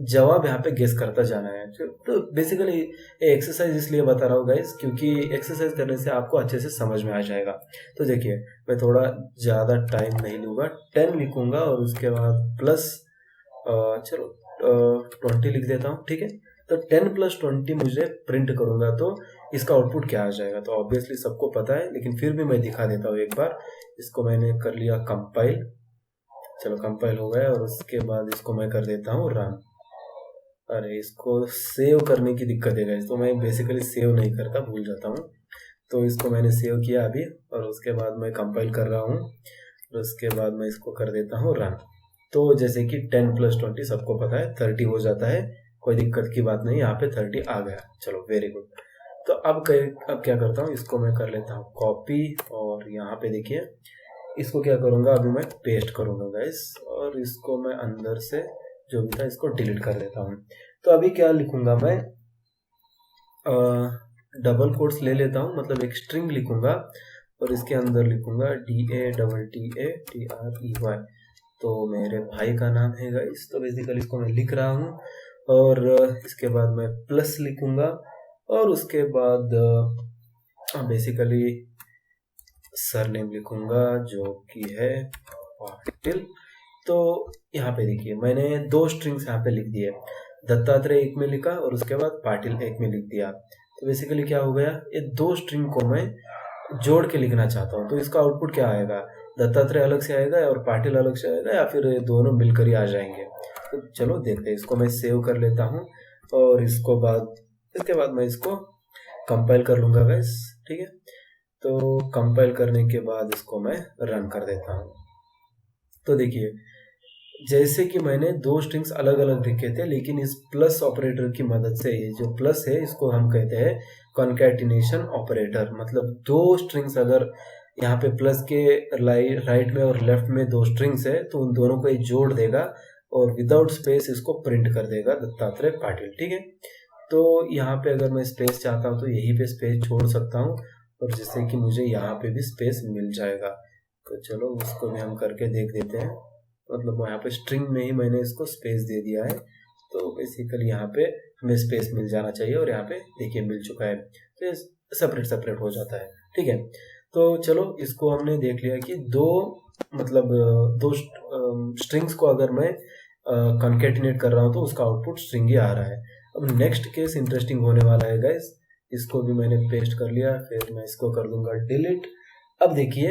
जवाब यहाँ पे गेस करता जाना है। तो बेसिकली ये एक्सरसाइज इसलिए बता रहा हूँ गाइस क्योंकि एक्सरसाइज करने से आपको अच्छे से समझ में आ जाएगा। तो देखिए मैं थोड़ा ज़्यादा टाइम नहीं लूँगा, 10 लिखूँगा और उसके बाद प्लस चलो 20 लिख देता हूँ, ठीक है। तो 10 + 20 मुझे प्रिंट करूंगा तो इसका आउटपुट क्या आ जाएगा, तो ऑब्वियसली सबको पता है, लेकिन फिर भी मैं दिखा देता हूँ एक बार। इसको मैंने कर लिया कंपाइल, चलो कंपाइल हो गया, और उसके बाद इसको मैं कर देता हूँ रन। अरे इसको सेव करने की दिक्कत है गाइस, तो मैं बेसिकली सेव नहीं करता, भूल जाता हूँ। तो इसको मैंने सेव किया अभी, और उसके बाद मैं कंपाइल कर रहा हूँ, और उसके बाद मैं इसको कर देता हूँ रन। तो जैसे कि 10 + 20 सबको पता है 30 हो जाता है, कोई दिक्कत की बात नहीं, यहाँ पे 30 आ गया, चलो वेरी गुड। तो अब क्या करता हूँ, इसको मैं कर लेता हूँ कॉपी, और यहाँ पे देखिए इसको क्या करूँगा, अभी मैं पेस्ट करूँगा गाइस, और इसको मैं अंदर से जो भी था इसको डिलीट कर देता हूँ। तो अभी क्या लिखूँगा मैं, डबल कोट्स ले लेता हूँ, मतलब एक स्ट्रिंग लिखूँगा, और इसके अंदर लिखूँगा DATATREY, तो मेरे भाई का नाम है गाइस। तो बेसिकली इसको मैं लिख रहा हूँ, और इसके बाद मैं प्लस लिखूँगा, और उसके बाद बेसिकली सरनेम लिखूँगा जो कि है पाटिल। तो यहाँ पे देखिए मैंने 2 स्ट्रिंग्स यहाँ पे लिख दिए, दत्तात्रेय एक में लिखा और उसके बाद पाटिल एक में लिख दिया। तो बेसिकली क्या हो गया, ये 2 स्ट्रिंग को मैं जोड़ के लिखना चाहता हूँ, तो इसका आउटपुट क्या आएगा, दत्तात्रेय अलग से आएगा और पाटिल अलग से आएगा, या फिर दोनों मिलकर ही आ जाएंगे। तो चलो देखते हैं। इसको मैं सेव कर लेता हूँ और इसके बाद मैं इसको कंपाइल कर लूँगा गाइस, ठीक है। तो कंपाइल करने के बाद इसको मैं रन कर देता हूँ। तो देखिए, जैसे कि मैंने दो स्ट्रिंग्स अलग अलग लिखे थे, लेकिन इस प्लस ऑपरेटर की मदद से, ये जो प्लस है इसको हम कहते हैं कॉन्कैटिनेशन ऑपरेटर। मतलब दो स्ट्रिंग्स अगर यहाँ पे प्लस के राइट में और लेफ्ट में दो स्ट्रिंग्स है, तो उन दोनों को ये जोड़ देगा और विदाउट स्पेस इसको प्रिंट कर देगा दत्तात्रेय पाटिल, ठीक है। तो यहाँ पे अगर मैं स्पेस चाहता हूँ तो यहीं पे स्पेस छोड़ सकता हूँ, और जिससे कि मुझे यहाँ पे भी स्पेस मिल जाएगा। तो चलो उसको भी हम करके देख देते हैं। मतलब यहाँ पे स्ट्रिंग में ही मैंने इसको स्पेस दे दिया है, तो बेसिकली यहाँ पे हमें स्पेस मिल जाना चाहिए, और यहाँ पे देखिए मिल चुका है। तो ये सेपरेट हो जाता है, ठीक है। तो चलो इसको हमने देख लिया कि दो स्ट्रिंग्स को अगर मैं कॉन्कैटिनेट कर रहा हूँ तो उसका आउटपुट स्ट्रिंग ही आ रहा है। अब नेक्स्ट केस इंटरेस्टिंग होने वाला है गाइस। इसको भी मैंने पेस्ट कर लिया, फिर मैं इसको कर दूंगा डिलीट। अब देखिए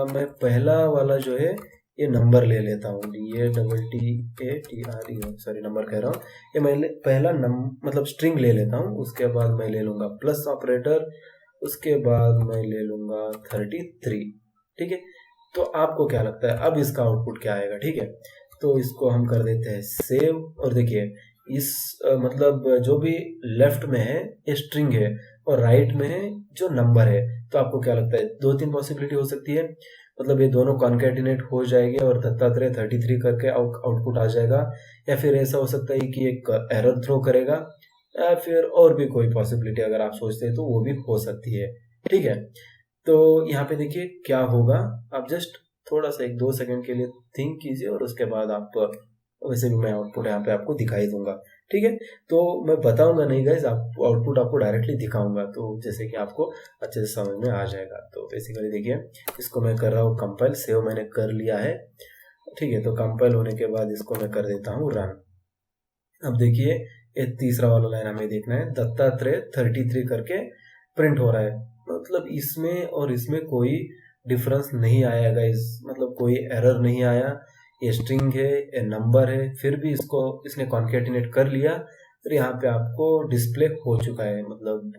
मैं पहला वाला जो है ये नंबर ले लेता हूँ, DATTATRE, सॉरी नंबर कह रहा हूँ। ये मैं पहला मतलब स्ट्रिंग ले लेता हूँ। उसके बाद मैं ले लूँगा प्लस ऑपरेटर, उसके बाद मैं ले लूँगा 33, ठीक है। तो आपको क्या लगता है अब इसका आउटपुट क्या आएगा, ठीक है। तो इसको हम कर देते हैं सेव, और देखिए इस मतलब जो भी लेफ्ट में है ये स्ट्रिंग है और राइट में है जो नंबर है। तो आपको क्या लगता है, दो तीन पॉसिबिलिटी हो सकती है। मतलब ये दोनों कॉन्कैटिनेट हो जाएंगे और दत्तात्रेय 33 करके आउटपुट आ जाएगा, या फिर ऐसा हो सकता है कि एक एरर थ्रो करेगा, या फिर और भी कोई पॉसिबिलिटी अगर आप सोचते हैं तो वो भी हो सकती है, ठीक है। तो यहाँ पे देखिए क्या होगा, आप जस्ट थोड़ा सा 1-2 सेकंड के लिए थिंक कीजिए, और उसके बाद आप वैसे भी मैं आउटपुट यहाँ पे आपको दिखाई दूंगा, ठीक है। तो मैं बताऊंगा नहीं गाइज, आप आउटपुट आपको डायरेक्टली दिखाऊंगा, तो जैसे कि आपको अच्छे से समझ में आ जाएगा। तो बेसिकली देखिए इसको मैं कर रहा हूँ कंपाइल, सेव मैंने कर लिया है, ठीक है। तो कंपाइल होने के बाद इसको मैं कर देता हूँ रन। अब देखिए ये तीसरा वाला लाइन हमें देखना है, दत्तात्रेय 33 करके प्रिंट हो रहा है। मतलब इसमें और इसमें कोई डिफरेंस नहीं आया गाइस, मतलब कोई एरर नहीं आया। ये स्ट्रिंग है, ये नंबर है, फिर भी इसने कॉन्कैटिनेट कर लिया, फिर यहाँ पे आपको डिस्प्ले हो चुका है। मतलब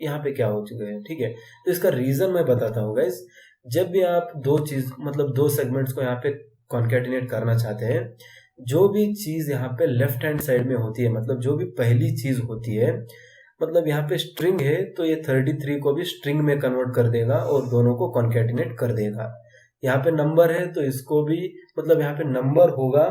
यहाँ पे क्या हो चुका है, ठीक है। तो इसका रीजन मैं बताता हूँ गाइस। जब भी आप दो सेगमेंट्स को यहाँ पे कॉन्कैटिनेट करना चाहते हैं, जो भी चीज यहाँ पे लेफ्ट हैंड साइड में होती है, मतलब जो भी पहली चीज होती है, मतलब यहाँ पे स्ट्रिंग है तो ये 33 को भी स्ट्रिंग में कन्वर्ट कर देगा और दोनों को कॉन्कैटिनेट कर देगा। यहाँ पे नंबर है तो इसको भी, मतलब यहाँ पे नंबर होगा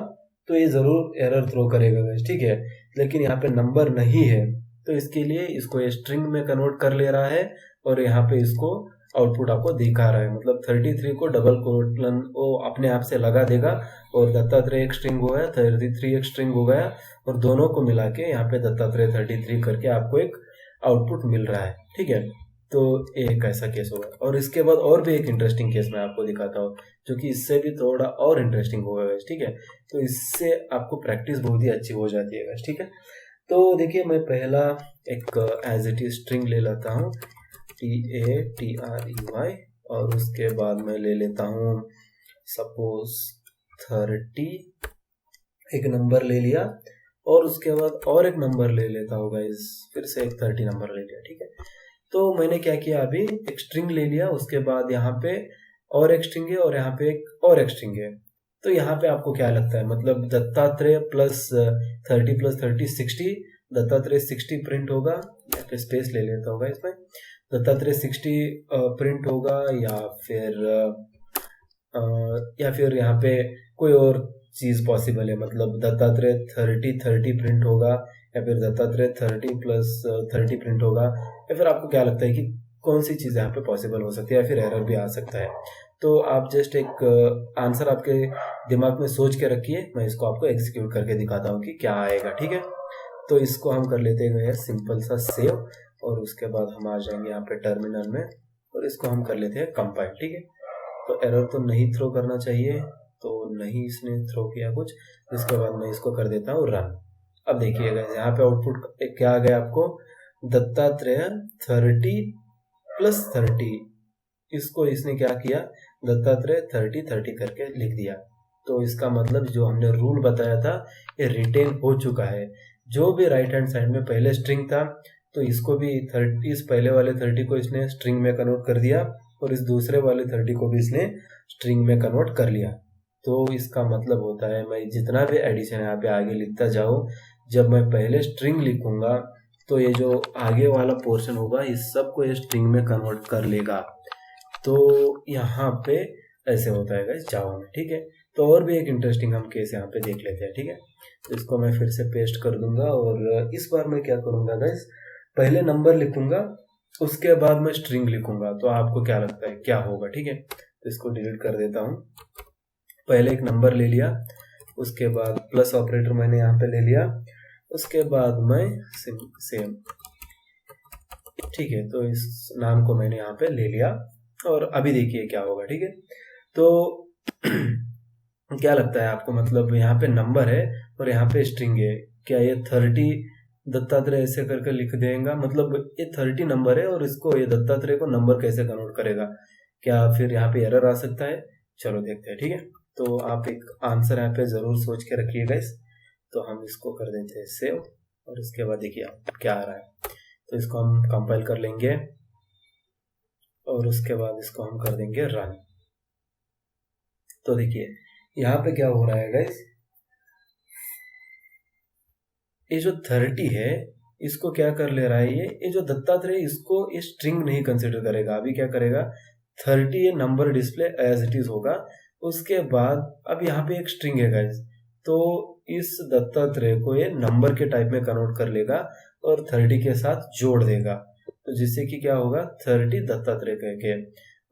तो ये जरूर एरर थ्रो करेगा गाइस, ठीक है। लेकिन यहाँ पे नंबर नहीं है तो इसके लिए इसको ये स्ट्रिंग में कन्वर्ट कर ले रहा है, और यहाँ पे इसको आउटपुट आपको दिखा रहा है। मतलब 33 को डबल कोलन वो अपने आप से लगा देगा, और दत्तात्रेय एक स्ट्रिंग हो गया, 33 एक स्ट्रिंग हो गया, और दोनों को मिला के यहाँ पे दत्तात्रेय 33 करके आपको एक आउटपुट मिल रहा है, ठीक है। तो एक ऐसा केस होगा, और इसके बाद और भी एक इंटरेस्टिंग केस मैं आपको दिखाता हूँ, जो कि इससे भी थोड़ा और इंटरेस्टिंग होगा गाइस, ठीक है। तो इससे आपको प्रैक्टिस बहुत ही अच्छी हो जाती है गाइस, ठीक है। तो देखिए मैं पहला एक एज इट इज स्ट्रिंग ले लेता हूँ, TATREY, और उसके बाद मैं ले लेता हूँ सपोज 30, एक नंबर ले लिया, और उसके बाद और एक नंबर ले लेता हूँ गाइस, फिर से एक 30 नंबर ले लिया, ठीक है। तो मैंने क्या किया, अभी एक स्ट्रिंग ले लिया, उसके बाद यहाँ पे और एक स्ट्रिंग है, और यहाँ पे एक और एक स्ट्रिंग है। तो यहाँ पे आपको क्या लगता है, मतलब Dattatreya plus 30 plus 30 60, Dattatreya 60 print होगा, या फिर स्पेस ले लेता होगा इसमें, दत्तात्रेय 60 प्रिंट होगा, या फिर यहाँ पे कोई और चीज पॉसिबल है। मतलब दत्तात्रेय 30 प्रिंट होगा, या फिर दत्तात्रेय 30 प्लस 30 प्रिंट होगा, या फिर आपको क्या लगता है कि कौन सी चीज यहाँ पे पॉसिबल हो सकती है, या फिर एरर भी आ सकता है। तो आप जस्ट एक आंसर आपके दिमाग में सोच के रखिए, मैं इसको आपको एग्जीक्यूट करके दिखाता हूँ कि क्या आएगा, ठीक है। तो इसको हम कर लेते हैं सिंपल सा सेव, और उसके बाद हम आ जाएंगे यहाँ पे टर्मिनल में, और इसको हम कर लेते हैं कंपाइल, ठीक है। तो एरर तो नहीं थ्रो करना चाहिए, तो नहीं इसने थ्रो किया कुछ। इसके बाद मैं इसको कर देता हूँ रन। अब देखिएगा यहाँ पे आउटपुट क्या आ गया आपको, दत्तात्रेय 30 प्लस 30, इसको इसने क्या किया, दत्तात्रेय 30 करके लिख दिया। तो इसका मतलब जो हमने रूल बताया था ये रिटेन हो चुका है। जो भी राइट हैंड साइड में पहले स्ट्रिंग था तो इसको भी 30, इस पहले वाले 30 को इसने स्ट्रिंग में कन्वर्ट कर दिया और इस दूसरे वाले 30 को भी इसने स्ट्रिंग में कन्वर्ट कर लिया। तो इसका मतलब होता है मैं जितना भी एडिशन यहाँ पे आगे लिखता जाऊँ, जब मैं पहले स्ट्रिंग लिखूंगा तो ये जो आगे वाला पोर्शन होगा इस सब को ये स्ट्रिंग में कन्वर्ट कर लेगा। तो यहाँ पे ऐसे होता है गाइस जावा में, ठीक है। तो और भी एक इंटरेस्टिंग हम केस यहाँ पे देख लेते हैं, ठीक है। तो इसको मैं फिर से पेस्ट कर दूंगा और इस बार मैं क्या करूंगा गाइस, पहले नंबर लिखूंगा उसके बाद मैं स्ट्रिंग लिखूंगा। तो आपको क्या लगता है क्या होगा, ठीक है। तो इसको डिलीट कर देता हूँ। पहले एक नंबर ले लिया, उसके बाद प्लस ऑपरेटर मैंने यहाँ पे ले लिया, उसके बाद मैं सेम, ठीक है। तो इस नाम को मैंने यहाँ पे ले लिया और अभी देखिए क्या होगा, ठीक है। तो क्या लगता है आपको, मतलब यहाँ पे नंबर है और यहाँ पे स्ट्रिंग है, क्या ये 30 दत्तात्रेय ऐसे करके लिख देगा? मतलब ये 30 नंबर है और इसको ये दत्तात्रेय को नंबर कैसे कन्वर्ट करेगा? क्या फिर यहाँ पे एरर आ सकता है? चलो देखते हैं, ठीक है। तो आप एक आंसर यहाँ पे जरूर सोच के रखिएगा इस। तो हम इसको कर देते हैं सेव और उसके बाद देखिए क्या आ रहा है। तो इसको हम कंपाइल कर लेंगे और उसके बाद इसको हम कर देंगे रन। तो देखिए यहाँ पे क्या हो रहा है गाइस, ये जो 30 है इसको क्या कर ले रहा है, ये जो दत्तात्रेय इसको ये स्ट्रिंग नहीं कंसिडर करेगा। अभी क्या करेगा, 30 ये number display as it is होगा। उसके बाद अब यहाँ पे एक स्ट्रिंग है गाइस, तो इस दत्तात्रेय को ये नंबर के टाइप में कन्वर्ट कर लेगा और 30 के साथ जोड़ देगा। तो जिससे कि क्या होगा, 30 दत्तात्रेय करके,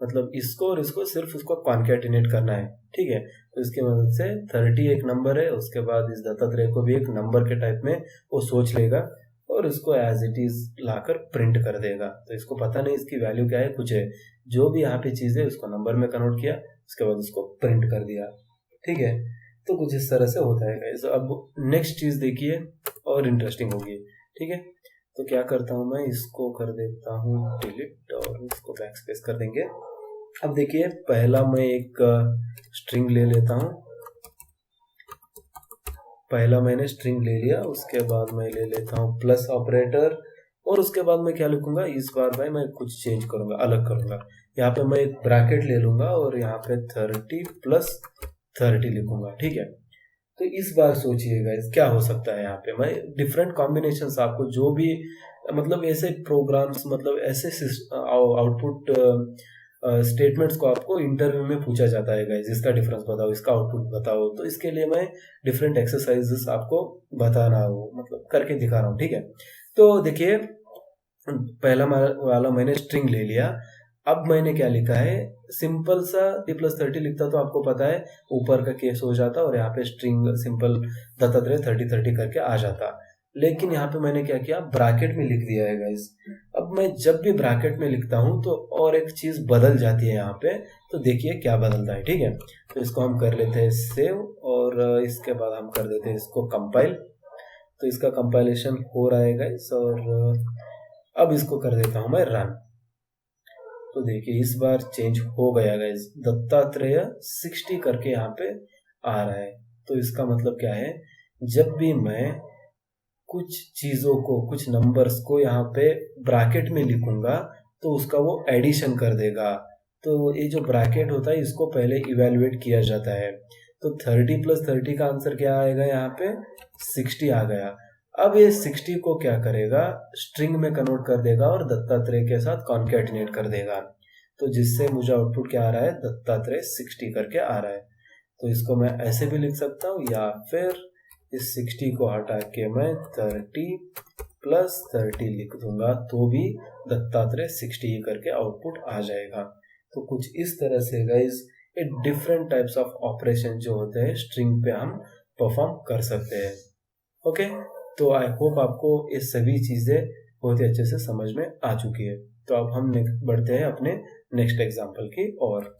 मतलब इसको और इसको सिर्फ उसको कॉन्कैटिनेट करना है, ठीक है। तो इसकी मदद से 30 एक नंबर है, उसके बाद इस दत्तात्रेय को भी एक नंबर के टाइप में वो सोच लेगा और इसको एज इट इज लाकर प्रिंट कर देगा। तो इसको पता नहीं इसकी वैल्यू क्या है, कुछ है, जो भी यहाँ पे चीज है उसको नंबर में कन्वर्ट किया, उसके बाद उसको प्रिंट कर दिया, ठीक है। तो कुछ इस तरह से होता है गाइस। अब नेक्स्ट चीज देखिए और इंटरेस्टिंग होगी, ठीक है। तो क्या करता हूँ मैं, इसको कर देता हूँ डिलीट और इसको बैक स्पेस कर देंगे। अब देखिए पहला मैं एक स्ट्रिंग ले लेता हूँ, पहला मैंने स्ट्रिंग ले लिया, उसके बाद मैं ले लेता हूँ प्लस ऑपरेटर और उसके बाद मैं क्या लिखूंगा, इस बार भाई मैं कुछ चेंज करूंगा, अलग करूंगा। यहाँ पे मैं एक ब्रैकेट ले लूंगा और यहाँ पे 30 प्लस 30 लिखूंगा, ठीक है। तो इस बार सोचिएगा इस क्या हो सकता है। यहाँ पे मैं डिफरेंट कॉम्बिनेशंस आपको जो भी मतलब ऐसे प्रोग्राम्स, मतलब ऐसे आउटपुट स्टेटमेंट्स को आपको इंटरव्यू में पूछा जाता है गाइस, इसका डिफरेंस बताओ, इसका आउटपुट बताओ। तो इसके लिए मैं डिफरेंट एक्सरसाइजेस आपको बता रहा हूँ, मतलब करके दिखा रहा हूँ, ठीक है। तो देखिए पहला वाला मैंने स्ट्रिंग ले लिया, अब मैंने क्या लिखा है, सिंपल सा T+30 लिखता तो आपको पता है ऊपर का केस हो जाता और यहाँ पे स्ट्रिंग सिंपल दत्तात्रेय 30 करके आ जाता। लेकिन यहाँ पे मैंने क्या किया, ब्रैकेट में लिख दिया है गाइस। अब मैं जब भी ब्रैकेट में लिखता हूँ तो और एक चीज बदल जाती है यहाँ पे, तो देखिए क्या बदलता है, ठीक है। तो इसको हम कर लेते हैं सेव और इसके बाद हम कर देते हैं इसको कंपाइल। तो इसका कंपाइलेशन हो रहा है गाइस और अब इसको कर देता हूँ मैं रन। तो देखिए इस बार चेंज हो गया गाइस, दत्तात्रेय 60 करके यहाँ पे आ रहा है। तो इसका मतलब क्या है, जब भी मैं कुछ चीजों को, कुछ नंबर्स को यहाँ पे ब्रैकेट में लिखूंगा तो उसका वो एडिशन कर देगा। तो ये जो ब्रैकेट होता है इसको पहले इवेल्युएट किया जाता है। तो 30 प्लस 30 का आंसर क्या आएगा, यहाँ पे 60 आ गया। अब ये 60 को क्या करेगा, स्ट्रिंग में कन्वर्ट कर देगा और दत्तात्रेय के साथ कॉन्कैटिनेट कर देगा। तो जिससे मुझे आउटपुट क्या आ रहा है, दत्तात्रेय 60 करके आ रहा है। तो इसको मैं ऐसे भी लिख सकता हूँ या फिर इस 60 को हटा के मैं 30 प्लस 30 लिख दूंगा तो भी दत्तात्रेय 60 ही करके आउटपुट आ जाएगा। तो कुछ इस तरह से गाइज ये डिफरेंट टाइप्स ऑफ ऑपरेशन जो होते हैं स्ट्रिंग पे हम परफॉर्म कर सकते हैं। ओके, तो आई होप आपको ये सभी चीजें बहुत ही अच्छे से समझ में आ चुकी है। तो अब हम बढ़ते हैं अपने नेक्स्ट एग्जाम्पल की ओर।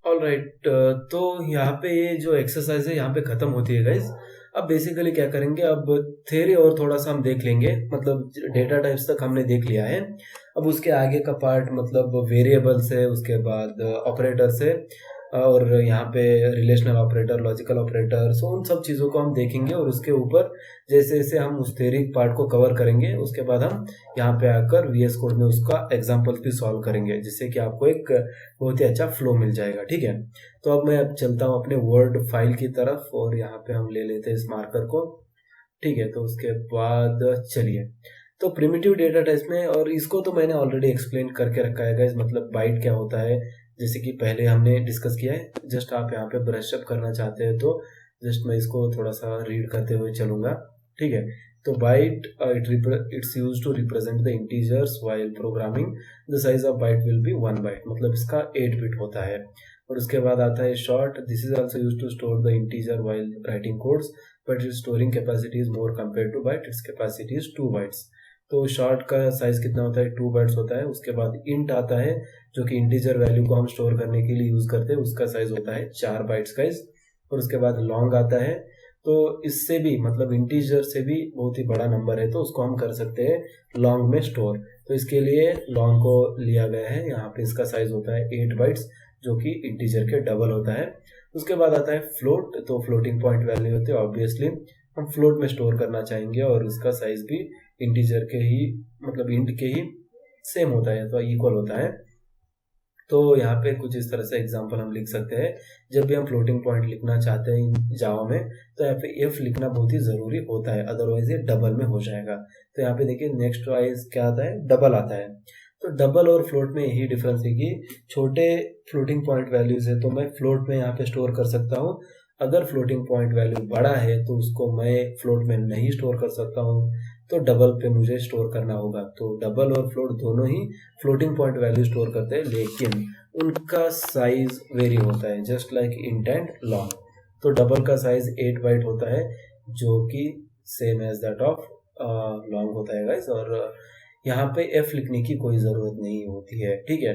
ऑलराइट, तो यहाँ पे ये जो एक्सरसाइज है यहाँ पे खत्म होती है गाइज। अब बेसिकली क्या करेंगे, अब थ्योरी और थोड़ा सा हम देख लेंगे, मतलब डेटा टाइप्स तक हमने देख लिया है। अब उसके आगे का पार्ट मतलब वेरिएबल्स है, उसके बाद ऑपरेटर्स है, और यहाँ पे रिलेशनल ऑपरेटर, लॉजिकल ऑपरेटर, सो उन सब चीज़ों को हम देखेंगे। और उसके ऊपर जैसे जैसे हम उस थ्योरी पार्ट को कवर करेंगे, उसके बाद हम यहाँ पे आकर VS कोड में उसका एग्जाम्पल भी सॉल्व करेंगे, जिससे कि आपको एक बहुत ही अच्छा फ्लो मिल जाएगा। ठीक है, तो अब मैं चलता हूँ अपने वर्ड फाइल की तरफ, और यहाँ पे हम ले लेते हैं इस मार्कर को। ठीक है, तो उसके बाद चलिए, तो प्रिमिटिव डेटा टाइप्स में, और इसको तो मैंने ऑलरेडी एक्सप्लेन करके रखा है गाइस, मतलब बाइट क्या होता है जैसे कि पहले हमने डिस्कस किया है। जस्ट आप यहाँ पे ब्रश अप करना चाहते हैं तो जस्ट मैं इसको थोड़ा सा रीड करते हुए चलूंगा। ठीक है, तो byte it's use to represent the integers while programming, the size of byte will be 1 byte, मतलब इसका 8 बिट होता है। और उसके बाद आता है short, this is also use to store the integer while writing codes, but it's storing capacity is more compare to byte, it's capacity is 2 bytes. तो शॉर्ट का साइज कितना होता है, 2 बाइट्स होता है। उसके बाद इंट आता है जो कि इंटीजर वैल्यू को हम स्टोर करने के लिए यूज करते हैं, उसका साइज होता है 4 बाइट्स का। और उसके बाद लॉन्ग आता है, तो इससे भी मतलब इंटीजर से भी बहुत ही बड़ा नंबर है, तो उसको हम कर सकते हैं लॉन्ग में स्टोर। तो इसके लिए लॉन्ग को लिया गया है, यहाँ पे इसका साइज होता है 8 बाइट्स, जो कि इंटीजर के डबल होता है। उसके बाद आता है फ्लोट, तो फ्लोटिंग पॉइंट वैल्यू होती है, ऑब्वियसली हम फ्लोट में स्टोर करना चाहेंगे, और उसका साइज भी इंटीजर के ही मतलब इंट के ही सेम होता है, तो इक्वल होता है। तो यहाँ पे कुछ इस तरह से एग्जांपल हम लिख सकते हैं। जब भी हम फ्लोटिंग पॉइंट लिखना चाहते हैं जावा में, तो यहाँ पे एफ लिखना बहुत ही ज़रूरी होता है, अदरवाइज ये डबल में हो जाएगा। तो यहाँ पे देखिए नेक्स्ट वाइज क्या आता है, डबल आता है। तो डबल और फ्लोट में यही डिफरेंस है कि छोटे फ्लोटिंग पॉइंट वैल्यूज है तो मैं फ्लोट में यहाँ पे स्टोर कर सकता हूँ, अगर फ्लोटिंग पॉइंट वैल्यू बड़ा है तो उसको मैं फ्लोट में नहीं स्टोर कर सकता हूँ, तो डबल पे मुझे स्टोर करना होगा। तो डबल और फ्लोट दोनों ही फ्लोटिंग पॉइंट वैल्यू स्टोर करते हैं, लेकिन उनका साइज वेरी होता है, just like int and long. तो डबल का साइज 8 बाइट होता है, जो कि same as that of long होता है गाइस। और यहाँ पे एफ लिखने की कोई ज़रूरत नहीं होती है। ठीक है,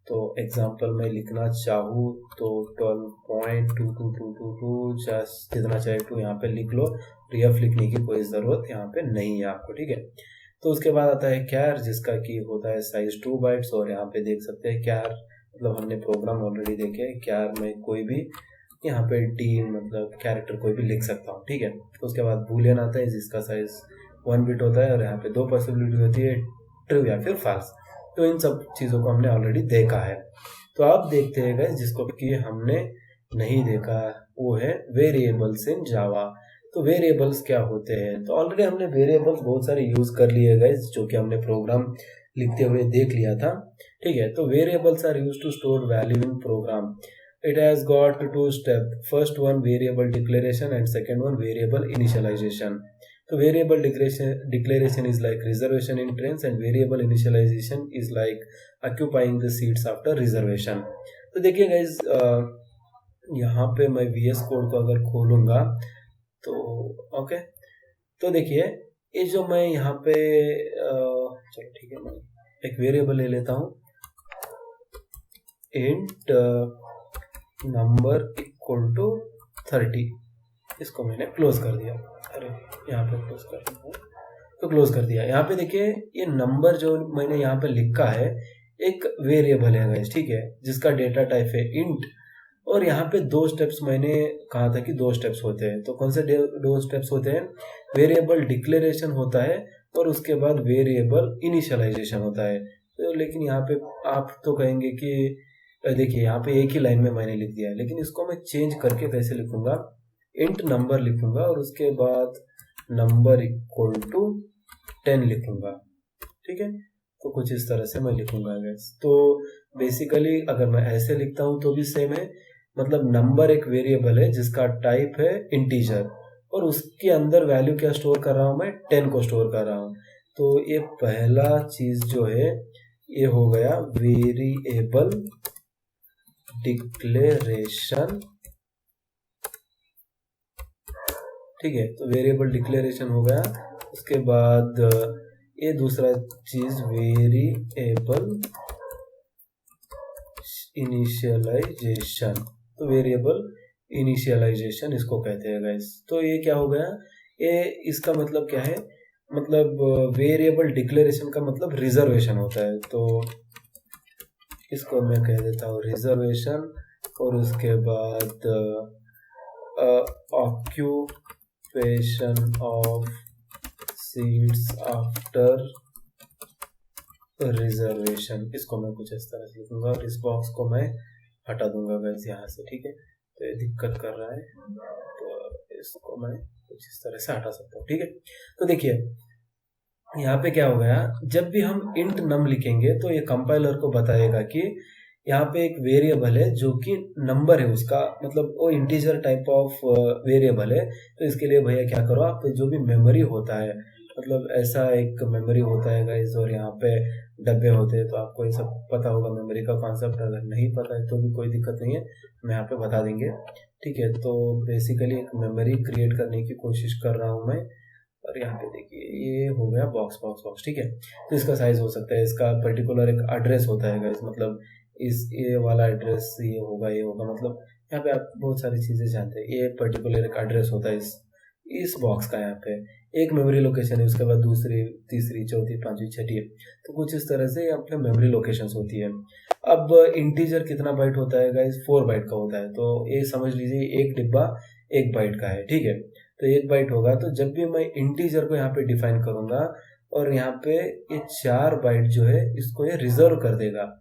तो एग्जांपल में लिखना चाहूँ तो 12.2222 जितना चाहे तो यहाँ पे लिख लो, एफ लिखने की कोई ज़रूरत यहाँ पे नहीं है आपको। ठीक है, तो उसके बाद आता है कैर, जिसका की होता है साइज 2 बाइट्स। और यहाँ पे देख सकते हैं कैर मतलब हमने प्रोग्राम ऑलरेडी देखे हैं, कैर में कोई भी यहाँ पे डी मतलब कैरेक्टर कोई भी लिख सकता हूँ। ठीक है, तो उसके बाद बूलियन आता है जिसका साइज 1 बिट होता है, और यहाँ पे 2 पॉसिबिलिटी होती है, ट्रू या फिर फॉल्स। तो इन सब चीज़ों को हमने ऑलरेडी देखा है। तो आप देखते हैं गाइस, जिसको कि हमने नहीं देखा वो है वेरिएबल्स इन जावा। तो वेरिएबल्स क्या होते हैं, तो ऑलरेडी हमने वेरिएबल्स बहुत सारे यूज़ कर लिए गाइस, जो कि हमने प्रोग्राम लिखते हुए देख लिया था। ठीक है, तो variables are use to store value in program. It has got 2 steps. First one variable declaration and second one variable initialization. So variable declaration is like reservation in trains, and variable initialization is like occupying the seats after reservation. तो देखिए guys, यहाँ पे मैं VS code को अगर खोलूँगा तो okay, तो देखिए ये जो मैं यहाँ पे चलो ठीक है, मैं एक वेरिएबल ले लेता हूँ, int नंबर इक्वल टू 30। इसको मैंने क्लोज कर दिया, अरे यहाँ पे क्लोज कर दिया, तो क्लोज कर दिया। यहाँ पे देखिए ये नंबर जो मैंने यहाँ पे लिखा है एक वेरिएबल है गाइस, ठीक है, जिसका डेटा टाइप है इंट। और यहाँ पे 2 स्टेप्स मैंने कहा था कि 2 स्टेप्स होते हैं, तो कौन से 2 स्टेप्स होते हैं, वेरिएबल डिक्लेरेशन होता है और उसके बाद वेरिएबल इनिशियलाइजेशन होता है। तो लेकिन यहाँ पे आप तो कहेंगे कि देखिए यहाँ पे एक ही लाइन में मैंने लिख दिया है, लेकिन इसको मैं चेंज करके कैसे लिखूंगा, इंट नंबर लिखूंगा और उसके बाद नंबर इक्वल टू 10 लिखूंगा। ठीक है, तो कुछ इस तरह से मैं लिखूंगा गैस। तो बेसिकली अगर मैं ऐसे लिखता हूँ तो भी सेम है, मतलब नंबर एक वेरिएबल है जिसका टाइप है इंटीजर, और उसके अंदर वैल्यू क्या स्टोर कर रहा हूँ, मैं 10 को स्टोर कर रहा हूँ। तो ये पहला चीज जो है ये हो गया वेरिएबल डिक्लेरेशन। ठीक है, तो वेरिएबल डिक्लेरेशन हो गया। उसके बाद ये दूसरा चीज वेरिएबल इनिशियलाइजेशन, तो वेरिएबल इनिशियलाइजेशन इसको कहते हैं गाइस। तो ये क्या हो गया, ये इसका मतलब क्या है, मतलब वेरिएबल डिक्लेरेशन का मतलब रिजर्वेशन होता है, तो इसको मैं कह देता हूँ रिजर्वेशन, और उसके बाद occupation of seats after reservation, इसको मैं कुछ इस तरह से लिखूंगा और इस बॉक्स को मैं हटा दूंगा गाइस यहाँ से, ठीक है। तो ये दिक्कत कर रहा है, तो इसको मैं कुछ इस तरह से हटा सकता हूँ, ठीक है। तो देखिए यहाँ पे क्या हो गया, जब भी हम इंट नम लिखेंगे तो ये कंपाइलर को बताएगा कि यहाँ पे एक वेरिएबल है जो कि नंबर है उसका, मतलब वो इंटीजर टाइप ऑफ वेरिएबल है। तो इसके लिए भैया क्या करो, आप जो भी मेमोरी होता है, मतलब ऐसा एक मेमोरी होता है गाइस, और यहाँ पे डब्बे होते हैं, तो आपको ये सब पता होगा मेमोरी का कॉन्सेप्ट। अगर नहीं पता है तो भी कोई दिक्कत नहीं है, मैं यहाँ पे बता देंगे, ठीक है। तो बेसिकली एक मेमोरी क्रिएट करने की कोशिश कर रहा हूँ मैं, और यहाँ पे देखिए ये हो गया बॉक्स बॉक्स बॉक्स, ठीक है। तो इसका साइज हो सकता है, इसका पर्टिकुलर एक एड्रेस होता है गाइस, मतलब इस ये वाला एड्रेस ये होगा, ये होगा, मतलब यहाँ पे आप बहुत सारी चीज़ें जानते हैं। ये पर्टिकुलर एक एड्रेस होता है इस बॉक्स का, यहाँ पे एक मेमोरी लोकेशन है, उसके बाद दूसरी, तीसरी, चौथी, पांचवी, छठी है। तो कुछ इस तरह से यहाँ पे मेमोरी लोकेशंस होती है। अब इंटीजर कितना बाइट होता है गाइस, 4 बाइट का होता है। तो ये समझ लीजिए एक डिब्बा 1 बाइट का है, ठीक है। तो 1 बाइट होगा, तो जब भी मैं इंटीजर को यहाँ पे डिफाइन करूंगा और यहाँ पे ये 4 बाइट जो है इसको ये रिजर्व कर देगा,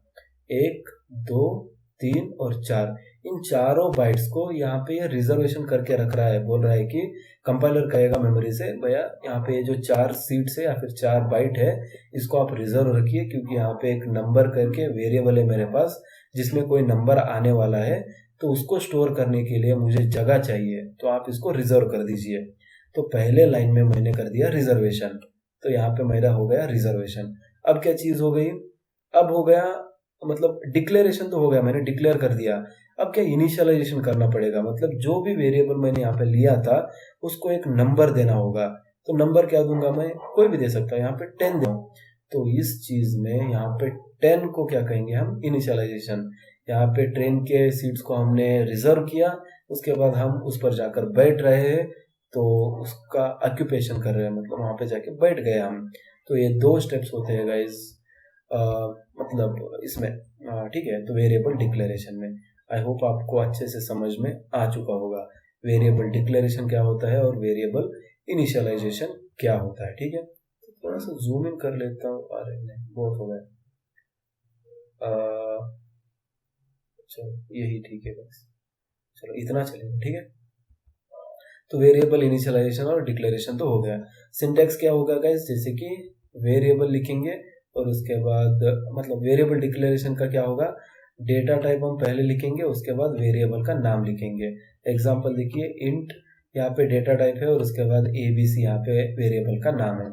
1, 2, 3 और 4, इन चारों बाइट्स को यहाँ पे ये रिजर्वेशन करके रख रहा है। बोल रहा है कि कंपाइलर कहेगा मेमोरी से, भैया यहाँ पे जो 4 सीट्स है या फिर 4 बाइट है, इसको आप रिजर्व रखिए, क्योंकि यहाँ पे एक नंबर करके वेरिएबल है मेरे पास जिसमें कोई नंबर आने वाला है, तो उसको स्टोर करने के लिए मुझे जगह चाहिए, तो आप इसको रिजर्व कर दीजिए। तो पहले लाइन में मैंने कर दिया रिजर्वेशन, तो यहाँ पे मेरा हो गया रिजर्वेशन। अब क्या चीज हो गई, अब हो गया मतलब डिक्लेरेशन तो हो गया, मैंने डिक्लेयर कर दिया। अब क्या इनिशियलाइजेशन करना पड़ेगा, मतलब जो भी वेरिएबल मैंने यहाँ पे लिया था उसको एक नंबर देना होगा। तो नंबर क्या दूंगा मैं, कोई भी दे सकता है, यहाँ पे 10 दूँ। तो इस चीज में यहाँ पे 10 को क्या कहेंगे हम, इनिशियलाइजेशन। यहाँ पे ट्रेन के सीट्स को हमने रिजर्व किया, उसके बाद हम उस पर जाकर बैठ रहे हैं, तो उसका ऑक्यूपेशन कर रहे हैं, मतलब वहां पे जाके बैठ गए हम। तो ये 2 स्टेप्स होते हैं गाइस, मतलब इसमें, ठीक है। तो वेरिएबल डिक्लेरेशन में आई होप आपको अच्छे से समझ में आ चुका होगा वेरिएबल डिक्लेरेशन क्या होता है और वेरिएबल इनिशियलाइजेशन क्या होता है, ठीक है। तो थोड़ा सा जूम इन कर लेता हूँ, अरे नहीं बहुत हो गया, चलो यही ठीक है बस, चलो इतना चलेगा, ठीक है। तो वेरिएबल इनिशियलाइजेशन और डिक्लेरेशन तो हो गया। सिंटैक्स क्या होगा गाइस, जैसे कि वेरिएबल लिखेंगे और उसके बाद मतलब वेरिएबल डिक्लेरेशन का क्या होगा, डेटा टाइप हम पहले लिखेंगे, उसके बाद वेरिएबल का नाम लिखेंगे। एग्जांपल देखिए, इंट यहाँ पे डेटा टाइप है और उसके बाद ABC यहाँ पे वेरिएबल का नाम है।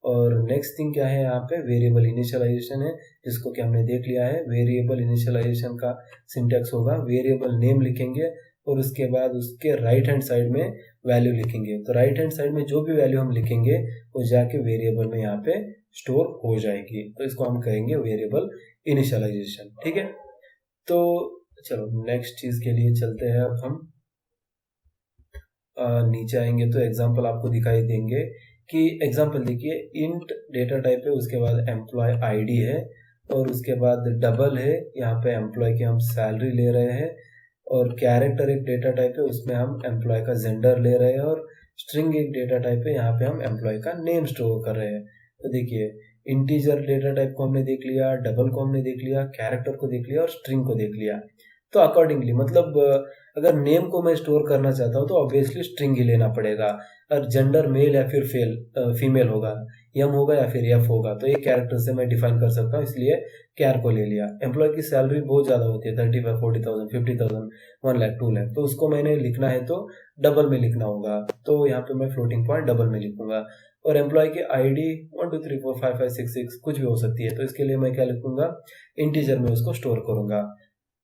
और नेक्स्ट थिंग क्या है, यहाँ पे वेरिएबल इनिशियलाइजेशन है, जिसको कि हमने देख लिया है। वेरिएबल इनिशियलाइजेशन का सिंटैक्स होगा, वेरिएबल नेम लिखेंगे और उसके बाद उसके राइट हैंड साइड में वैल्यू लिखेंगे। तो राइट हैंड साइड में जो भी वैल्यू हम लिखेंगे वो जाके वेरिएबल में यहाँ पे स्टोर हो जाएगी, तो इसको हम कहेंगे वेरिएबल इनिशियलाइजेशन, ठीक है। तो चलो नेक्स्ट चीज के लिए चलते हैं। अब हम नीचे आएंगे तो एग्जांपल आपको दिखाई देंगे कि एग्जांपल देखिए, इंट डेटा टाइप है, उसके बाद एम्प्लॉय आईडी है और उसके बाद डबल है, यहाँ पे एम्प्लॉय की हम सैलरी ले रहे हैं, और कैरेक्टर एक डेटा टाइप है, उसमें हम एम्प्लॉय का जेंडर ले रहे हैं, और स्ट्रिंग एक डेटा टाइप है, यहाँ पे हम एम्प्लॉय का नेम स्टोर कर रहे हैं। तो देखिए इंटीजर डेटा टाइप को हमने देख लिया, डबल को हमने देख लिया, कैरेक्टर को देख लिया और स्ट्रिंग को देख लिया। तो अकॉर्डिंगली मतलब अगर नेम को मैं स्टोर करना चाहता हूँ तो ऑब्वियसली स्ट्रिंग ही लेना पड़ेगा, और जेंडर मेल या फिर फीमेल होगा, एम होगा या फिर एफ होगा, तो ये कैरेक्टर से मैं डिफाइन कर सकता हूँ, इसलिए कैर को ले लिया। एम्प्लॉय की सैलरी बहुत ज़्यादा होती है, 35, 40,000, 50,000, 1 लाख, 2 लाख, तो उसको मैंने लिखना है तो डबल में लिखना होगा, तो यहाँ पे मैं फ्लोटिंग पॉइंट डबल में लिखूंगा। और एम्प्लॉय की आईडी 1 2 3 4 5 5 6 6 कुछ भी हो सकती है, तो इसके लिए मैं क्या लिखूंगा, इंटीजर में उसको स्टोर करूंगा।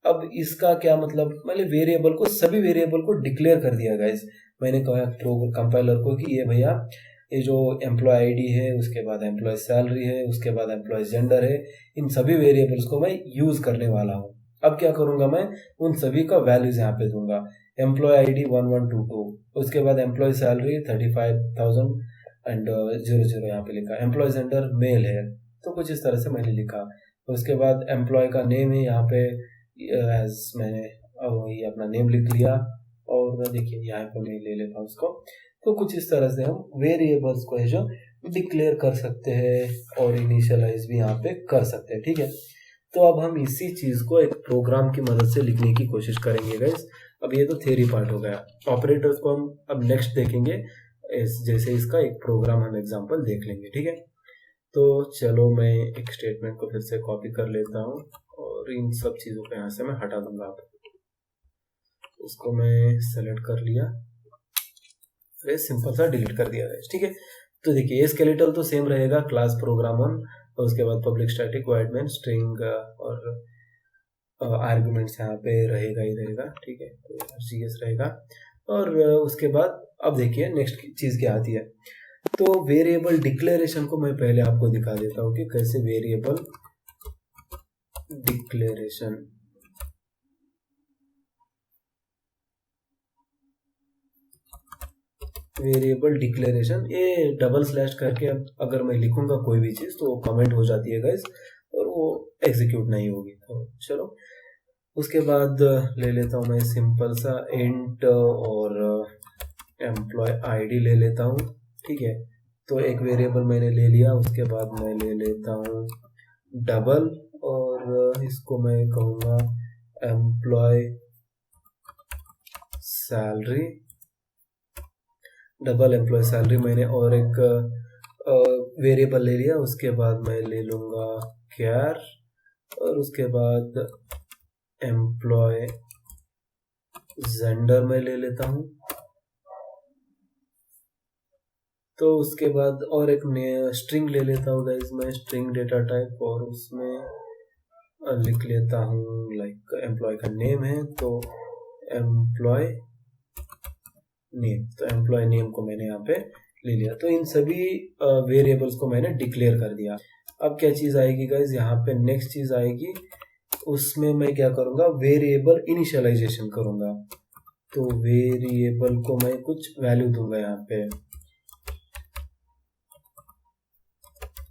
अब इसका क्या मतलब, मैंने वेरिएबल को, सभी वेरिएबल को डिक्लेयर कर दिया गाइस। मैंने कहा कंपाइलर को कि ये भैया ये जो एम्प्लॉय आईडी है, उसके बाद एम्प्लॉय सैलरी है, उसके बाद एम्प्लॉय जेंडर है, इन सभी वेरिएबल्स को मैं यूज करने वाला हूँ। अब क्या करूंगा, मैं उन सभी का वैल्यूज यहाँ पे दूंगा। एम्प्लॉय आईडी 1122, उसके बाद एम्प्लॉय सैलरी 35,000, एंड 00 यहाँ पे लिखा। एम्प्लॉय जेंडर मेल है, तो कुछ इस तरह से मैंने लिखा। उसके बाद एम्प्लॉय का नेम है यहाँ पे, एज मैंने वही अपना नेम लिख लिया। और देखिए यहाँ पे मैं ले लेता हूँ उसको। तो कुछ इस तरह से हम वेरिएबल्स को है जो डिक्लेयर कर सकते हैं और इनिशियलाइज भी यहाँ पे कर सकते हैं, ठीक है। तो अब हम इसी चीज़ को एक प्रोग्राम की मदद से लिखने की कोशिश करेंगे गाइस। अब ये तो थ्योरी पार्ट हो गया, ऑपरेटर्स को हम अब नेक्स्ट देखेंगे, जैसे इसका एक प्रोग्राम हम एग्जांपल देख लेंगे, ठीक है। तो चलो मैं एक स्टेटमेंट को फिर से कॉपी कर लेता हूँ और इन सब चीज़ों को यहाँ से मैं हटा दूंगा। आप इसको मैं सेलेक्ट कर लिया, फिर सिंपल सा डिलीट कर दिया गाइस, ठीक है। तो देखिए ये स्केलेटल तो सेम रहेगा, क्लास प्रोग्राम ऑन, और उसके बाद public static void main string और आर्गुमेंट्स यहाँ पे रहेगा ही रहेगा, ठीक है। तो RCS रहेगा। और उसके बाद अब देखिए नेक्स्ट चीज़ क्या आती है। तो वेरिएबल डिक्लेरेशन को मैं पहले आपको दिखा देता हूँ कि कैसे वेरिएबल डिक्लेरेशन, वेरिएबल डिक्लेरेशन, ये डबल स्लैश करके अगर मैं लिखूंगा कोई भी चीज़ तो वो कमेंट हो जाती है गाइस, और वो एग्जीक्यूट नहीं होगी। तो चलो उसके बाद ले लेता हूँ मैं सिंपल सा इंट और एम्प्लॉय आईडी ले लेता हूँ, ठीक है। तो एक वेरिएबल मैंने ले लिया, उसके बाद मैं ले लेता हूँ डबल, और इसको मैं कहूँगा employee salary, double employee salary मैंने, और एक वेरिएबल ले लिया। उसके बाद मैं ले लूँगा कैर, और उसके बाद एम्प्लॉय जेंडर में ले लेता हूँ। तो उसके बाद और एक स्ट्रिंग ले लेता हूँ गाइस मैं, स्ट्रिंग डेटा टाइप, और उसमें लिख लेता हूँ लाइक एम्प्लॉय का नेम है तो एम्प्लॉय नेम, तो एम्प्लॉय नेम को मैंने यहाँ पे ले लिया। तो इन सभी वेरिएबल्स को मैंने डिक्लेयर कर दिया। अब क्या चीज़ आएगी गाइस, यहाँ पे नेक्स्ट चीज़ आएगी, उसमें मैं क्या करूँगा, वेरिएबल इनिशियलाइजेशन करूँगा। तो वेरिएबल को मैं कुछ वैल्यू दूंगा यहाँ पे।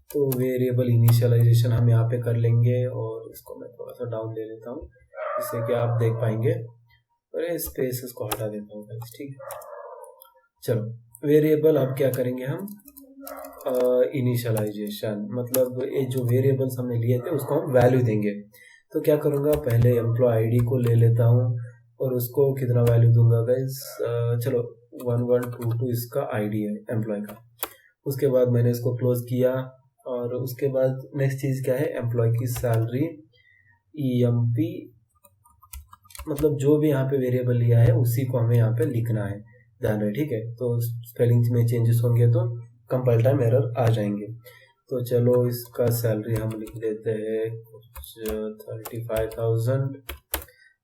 तो वेरिएबल इनिशियलाइजेशन हम यहाँ पे कर लेंगे, और इसको मैं थोड़ा सा डाउन ले लेता हूँ जिससे कि आप देख पाएंगे, और ये स्पेसेस को हटा देता हूँ गाइस, ठीक है। चलो वेरिएबल अब क्या करेंगे हम, इनिशियलाइजेशन, मतलब ये जो वेरिएबल्स हमने लिए थे उसको हम वैल्यू देंगे। तो क्या करूँगा, पहले एम्प्लॉय आईडी को ले लेता हूँ और उसको कितना वैल्यू दूंगा गाइस, चलो 1122 इसका आईडी है एम्प्लॉय का। उसके बाद मैंने इसको क्लोज किया, और उसके बाद नेक्स्ट चीज़ क्या है, एम्प्लॉय की सैलरी EMP, मतलब जो भी यहाँ पे वेरिएबल लिया है उसी को हमें यहाँ पे लिखना है, ध्यान रहे, ठीक है। तो स्पेलिंग में चेंजेस होंगे तो कंपाइल टाइम एरर आ जाएंगे। तो चलो इसका सैलरी हम लिख देते हैं कुछ 35,000,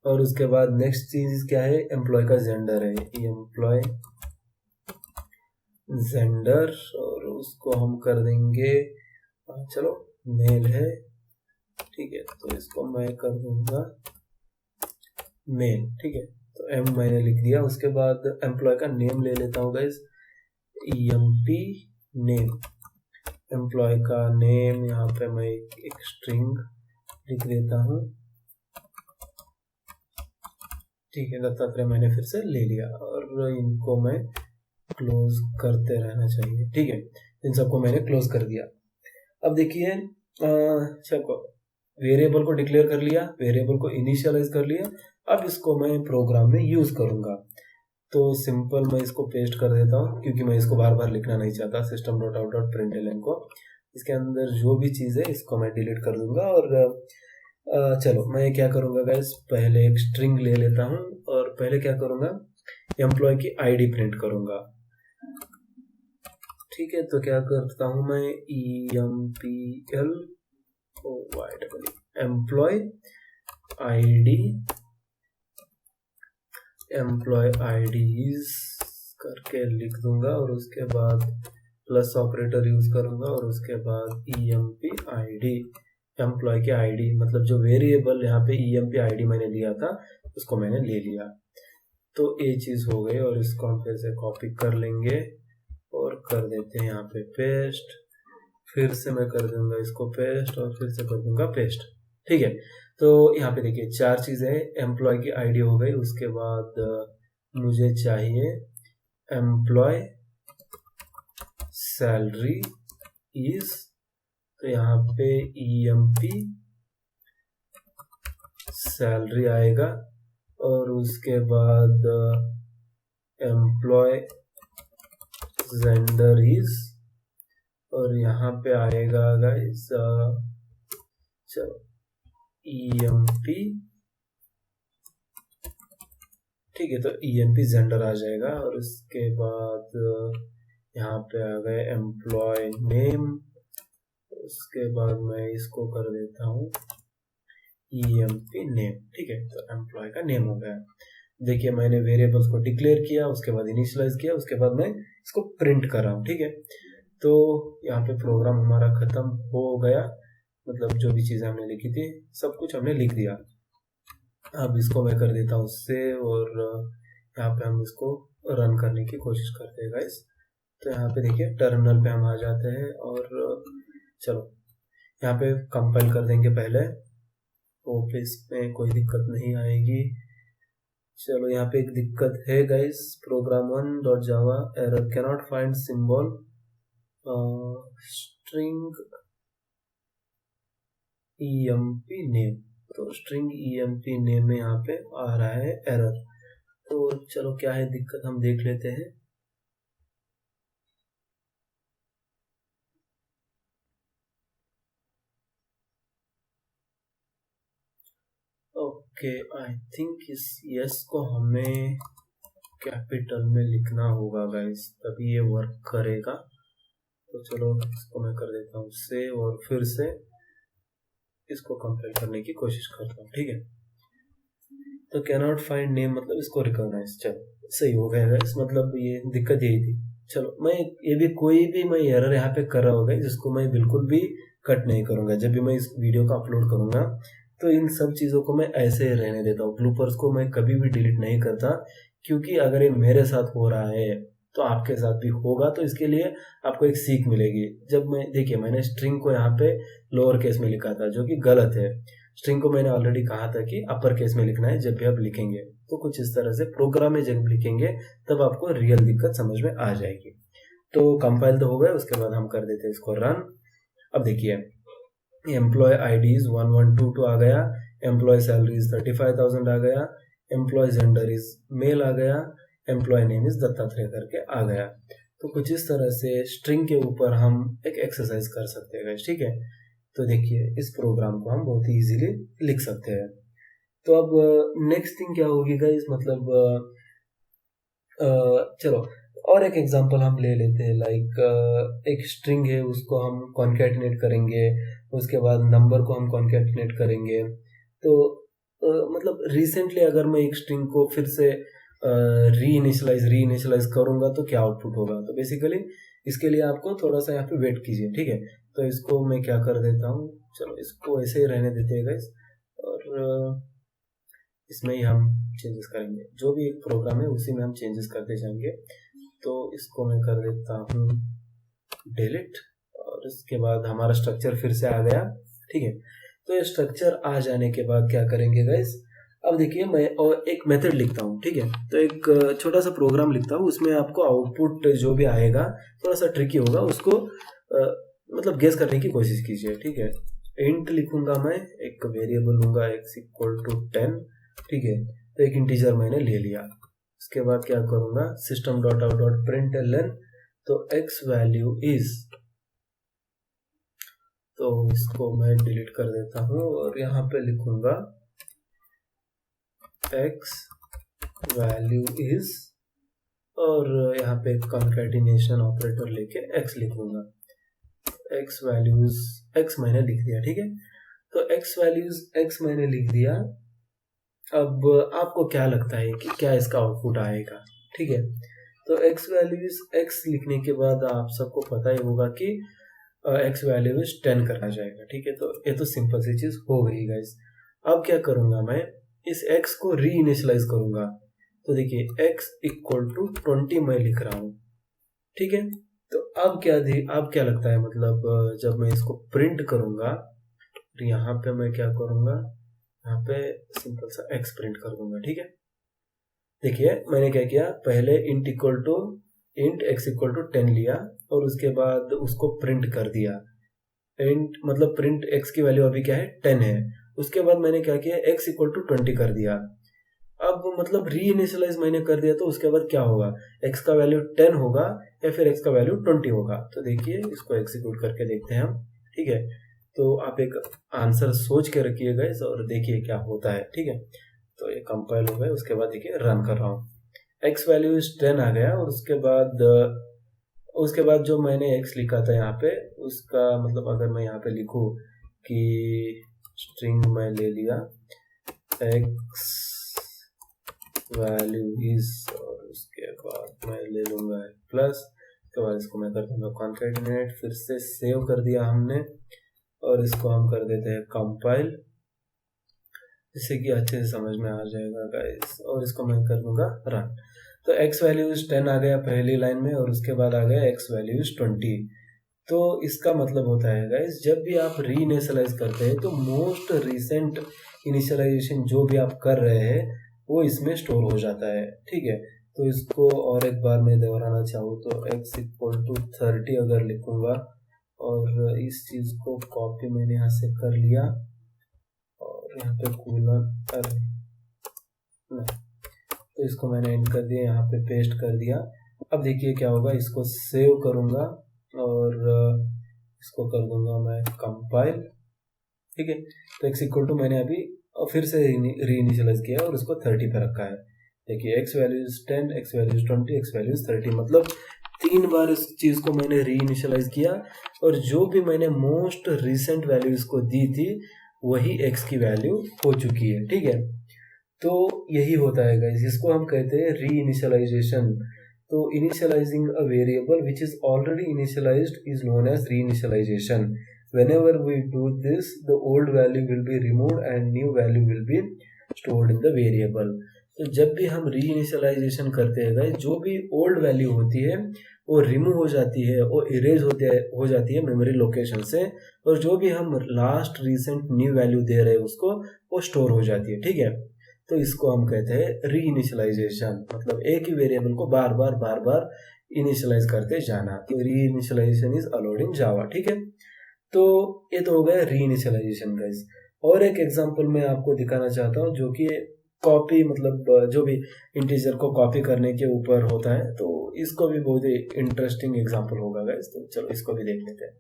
और उसके बाद नेक्स्ट चीज़ क्या है, एम्प्लॉय का जेंडर है, एम्प्लॉय जेंडर, और उसको हम कर देंगे, चलो मेल है, ठीक है। तो इसको मैं कर दूंगा मेल, ठीक है। तो M मैंने लिख दिया। उसके बाद एम्प्लॉय का नेम ले लेता हूँ गाइस, EMP नेम, एम्प्लॉय का नेम, यहाँ पे मैं एक स्ट्रिंग लिख देता हूँ, ठीक है। दत्तात्रेय मैंने फिर से ले लिया, और इनको मैं क्लोज करते रहना चाहिए, ठीक है। इन सबको मैंने क्लोज कर दिया। अब देखिए चलो वेरिएबल को डिक्लेयर कर लिया, वेरिएबल को इनिशियलाइज कर लिया, अब इसको मैं प्रोग्राम में यूज़ करूँगा। तो सिंपल मैं इसको पेस्ट कर देता हूँ, क्योंकि मैं इसको बार बार लिखना नहीं चाहता, system.out.println को, इसके अंदर जो भी चीज़ है इसको मैं डिलीट कर दूंगा। और चलो मैं क्या करूँगा गाइस, पहले एक स्ट्रिंग ले लेता हूँ, और पहले क्या करूँगा, एम्प्लॉय की आईडी प्रिंट करूँगा, ठीक है। तो क्या करता हूँ मैं, EMPL एम्प्लॉय आईडीज करके लिख दूंगा, और उसके बाद प्लस ऑपरेटर यूज करूंगा, और उसके बाद EMP ID, एम्प्लॉय के आईडी, मतलब जो वेरिएबल यहाँ पे EMP ID मैंने लिया था उसको मैंने ले लिया। तो ये चीज़ हो गई, और इसको हम फिर से कॉपी कर लेंगे और कर देते हैं यहाँ पे पेस्ट, फिर से मैं कर दूंगा इसको पेस्ट और फिर से कर दूंगा पेस्ट। ठीक है, तो यहाँ पे देखिए 4 चीज़ें, एम्प्लॉय की आईडी हो गई, उसके बाद मुझे चाहिए एम्प्लॉय सैलरी इज, तो यहाँ पे EMP सैलरी आएगा, और उसके बाद एम्प्लॉय जेंडर इज, और यहाँ पे आएगा गाइस चलो EMP, ठीक है, तो EMP जेंडर आ जाएगा, और उसके बाद यहाँ पे आ गए एम्प्लॉय नेम, उसके बाद मैं इसको कर देता हूँ EMP नेम। ठीक है, तो एम्प्लॉय का नेम हो गया। देखिए मैंने वेरिएबल्स को डिक्लेयर किया, उसके बाद इनिशियलाइज किया, उसके बाद मैं इसको प्रिंट कर रहा हूँ। ठीक है, तो यहाँ पे प्रोग्राम हमारा खत्म हो गया, मतलब जो भी चीज़ें हमने लिखी थी सब कुछ हमने लिख दिया। अब इसको मैं कर देता हूँ सेव, और यहाँ पे हम इसको रन करने की कोशिश करते हैं गाइस। तो यहाँ पे देखिए टर्मिनल पे हम आ जाते हैं, और चलो यहाँ पे कंपाइल कर देंगे पहले, होप इसमें कोई दिक्कत नहीं आएगी। चलो यहाँ पे एक दिक्कत है guys, program1.java error cannot find symbol string EMP name, तो string EMP name में यहाँ पे आ रहा है एरर। तो चलो क्या है दिक्कत हम देख लेते हैं। ओके, आई थिंक इस यस को हमें कैपिटल में लिखना होगा गाइस, तभी ये वर्क करेगा। तो चलो इसको मैं कर देता हूँ सेव, और फिर से इसको कंपाइल करने की कोशिश करता हूँ। ठीक है, तो कैनॉट फाइंड नेम मतलब इसको रिकॉग्नाइज, चलो सही हो गया गाइस, मतलब ये दिक्कत यही थी। चलो मैं ये भी कोई भी मैं एरर यहाँ पे कर रहा होगा जिसको मैं बिल्कुल भी कट नहीं करूँगा। जब भी मैं इस वीडियो को अपलोड करूँगा तो इन सब चीज़ों को मैं ऐसे रहने देता हूँ, ब्लूपर्स को मैं कभी भी डिलीट नहीं करता, क्योंकि अगर ये मेरे साथ हो रहा है तो आपके साथ भी होगा, तो इसके लिए आपको एक सीख मिलेगी। जब मैं देखिए मैंने स्ट्रिंग को यहाँ पे लोअर केस में लिखा था, जो कि गलत है। स्ट्रिंग को मैंने ऑलरेडी कहा था कि अपर केस में लिखना है जब भी आप लिखेंगे। तो कुछ इस तरह से प्रोग्राम में जब लिखेंगे तब आपको रियल दिक्कत समझ में आ जाएगी। तो कंपाइल तो हो गया, उसके बाद हम कर देते हैं इसको रन। अब देखिए एम्प्लॉय ID इज 1122 आ गया, एम्प्लॉय सैलरी इज 35,000 आ गया, एम्प्लॉय जेंडर इज मेल आ गया, एम्प्लॉय नेम इज दत्तात्रेय करके आ गया। तो कुछ इस तरह से स्ट्रिंग के ऊपर हम एक एक्सरसाइज कर सकते हैं। ठीक है, तो देखिए इस प्रोग्राम को हम बहुत ही इजीली लिख सकते हैं। तो अब नेक्स्ट थिंग क्या होगी गाइस, मतलब चलो और एक एग्जांपल हम ले लेते हैं। लाइक एक स्ट्रिंग है, उसको हम कॉन्कैटिनेट करेंगे, उसके बाद नंबर को हम कॉन्कैटिनेट करेंगे। तो मतलब रिसेंटली अगर मैं एक स्ट्रिंग को फिर से री इनिशियलाइज करूंगा तो क्या आउटपुट होगा। तो बेसिकली इसके लिए आपको थोड़ा सा यहाँ पे वेट कीजिए। ठीक है, तो इसको मैं क्या कर देता हूँ, चलो इसको ऐसे ही रहने देते हैं गाइस, और इसमें ही हम चेंजेस करेंगे। जो भी एक प्रोग्राम है उसी में हम चेंजेस करते जाएंगे। तो इसको मैं कर देता हूँ डिलीट, और इसके बाद हमारा स्ट्रक्चर फिर से आ गया। ठीक है, तो ये स्ट्रक्चर आ जाने के बाद क्या करेंगे गाइस, अब देखिए मैं और एक मेथड लिखता हूँ। ठीक है, तो एक छोटा सा प्रोग्राम लिखता हूँ, उसमें आपको आउटपुट जो भी आएगा थोड़ा सा ट्रिकी होगा, उसको मतलब गेस करने की कोशिश कीजिए। ठीक है, इंट लिखूंगा मैं, एक वेरिएबल लूंगा x = 10। ठीक है, तो एक इंटीजर मैंने ले लिया। उसके बाद क्या करूंगा, system.out.println, तो x वैल्यू इज, तो इसको मैं डिलीट कर देता हूँ और यहाँ पे लिखूंगा x वैल्यू इज, और यहाँ पे कॉन्कैटिनेशन ऑपरेटर लेके x लिखूंगा। x वैल्यूज x मैंने लिख दिया। ठीक है, तो x वैल्यूज x मैंने लिख दिया। अब आपको क्या लगता है कि क्या इसका आउटपुट आएगा। ठीक है, तो x वैल्यूज x लिखने के बाद आप सबको पता ही होगा कि x वैल्यू इज 10 करा जाएगा। ठीक है, तो ये तो सिंपल सी चीज हो गई गाइस। अब क्या करूंगा, मैं इस x को री इनिशियलाइज करूंगा। तो देखिए x = 20 मैं लिख रहा हूं। ठीक है, तो अब क्या लगता है, मतलब जब मैं इसको प्रिंट करूंगा तो यहाँ पे मैं क्या करूंगा, यहाँ पे सिंपल सा x प्रिंट कर दूंगा। ठीक है, देखिए मैंने क्या किया, पहले इंट x इक्वल टू 10 लिया और उसके बाद उसको प्रिंट कर दिया। इंट मतलब प्रिंट x की वैल्यू अभी क्या है, 10 है। उसके बाद मैंने क्या किया, x इक्वल टू 20 कर दिया। अब मतलब री इनिशियलाइज मैंने कर दिया, तो उसके बाद क्या होगा, x का वैल्यू 10 होगा या फिर x का वैल्यू 20 होगा। तो देखिए इसको एग्जीक्यूट करके देखते हैं हम। ठीक है, तो आप एक आंसर सोच के रखिएगा और देखिए क्या होता है। ठीक है, तो ये कंपाइल हो गया, उसके बाद देखिए रन कर रहा हूँ, x वैल्यू 10 आ गया। और उसके बाद जो मैंने x लिखा था यहाँ पे, उसका मतलब अगर मैं यहाँ पे लिखूँ कि स्ट्रिंग में ले लिया x वैल्यू इज, और उसके बाद मैं ले लूंगा प्लस, उसके बाद इसको मैं कर दूंगा कॉन्कैटिनेट, फिर से सेव कर दिया हमने और इसको हम कर देते हैं कंपाइल, जिससे कि अच्छे से समझ में आ जाएगा गाइस। और इसको मैं कर दूंगा रन। तो x वैल्यूज 10 आ गया पहली लाइन में और उसके बाद आ गया x वैल्यूज 20। तो इसका मतलब होता है गाइस, जब भी आप री इनिशियलाइज करते हैं तो मोस्ट रिसेंट इनिशियलाइजेशन जो भी आप कर रहे हैं वो इसमें स्टोर हो जाता है। ठीक है, तो इसको और एक बार मैं दोहराना चाहूँ तो x इक्वल टू 30 अगर लिखूंगा और इस चीज को कॉपी मैंने यहाँ से कर लिया और यहाँ पे कूलर, अरे नहीं, तो इसको मैंने एंड कर दिया, यहाँ पे पेस्ट कर दिया। अब देखिए क्या होगा, इसको सेव करूंगा और इसको कर दूंगा मैं कंपाइल। ठीक है, तो x इक्वल टू मैंने अभी फिर से री इनिशियलाइज किया और उसको 30 पे रखा है। देखिए x values 10, x values 20, x values 30, मतलब 3 बार इस चीज को मैंने री इनिशियलाइज किया और जो भी मैंने मोस्ट रिसेंट वैल्यू इसको दी थी वही x की वैल्यू हो चुकी है। ठीक है, तो यही होता है गाइस, इसको हम कहते हैं री इनिशियलाइजेशन। तो initializing a variable which is already initialized is known as reinitialization. Whenever we do this, the old value will be removed and new value will be stored in the variable. तो जब भी हम री initialisation करते हैं guys, जो भी old value होती है वो रिमूव हो जाती है, वो इरेज हो जाती है मेमोरी लोकेशन से, और जो भी हम लास्ट रिसेंट न्यू वैल्यू दे रहे हैं उसको वो स्टोर हो जाती है। ठीक है, तो इसको हम कहते हैं री इनिशियलाइजेशन, मतलब एक ही वेरिएबल को बार बार इनिशियलाइज करते जाना। तो री इनिशियलाइजेशन इज अलाउड इन जावा। ठीक है, तो ये तो हो गया री इनिशियलाइजेशन गाइस। और एक एग्जांपल मैं आपको दिखाना चाहता हूँ जो कि कॉपी, मतलब जो भी इंटीजर को कॉपी करने के ऊपर होता है, तो इसको भी बहुत ही इंटरेस्टिंग एग्जांपल होगा गाइस। तो चलो इसको भी देख लेते हैं।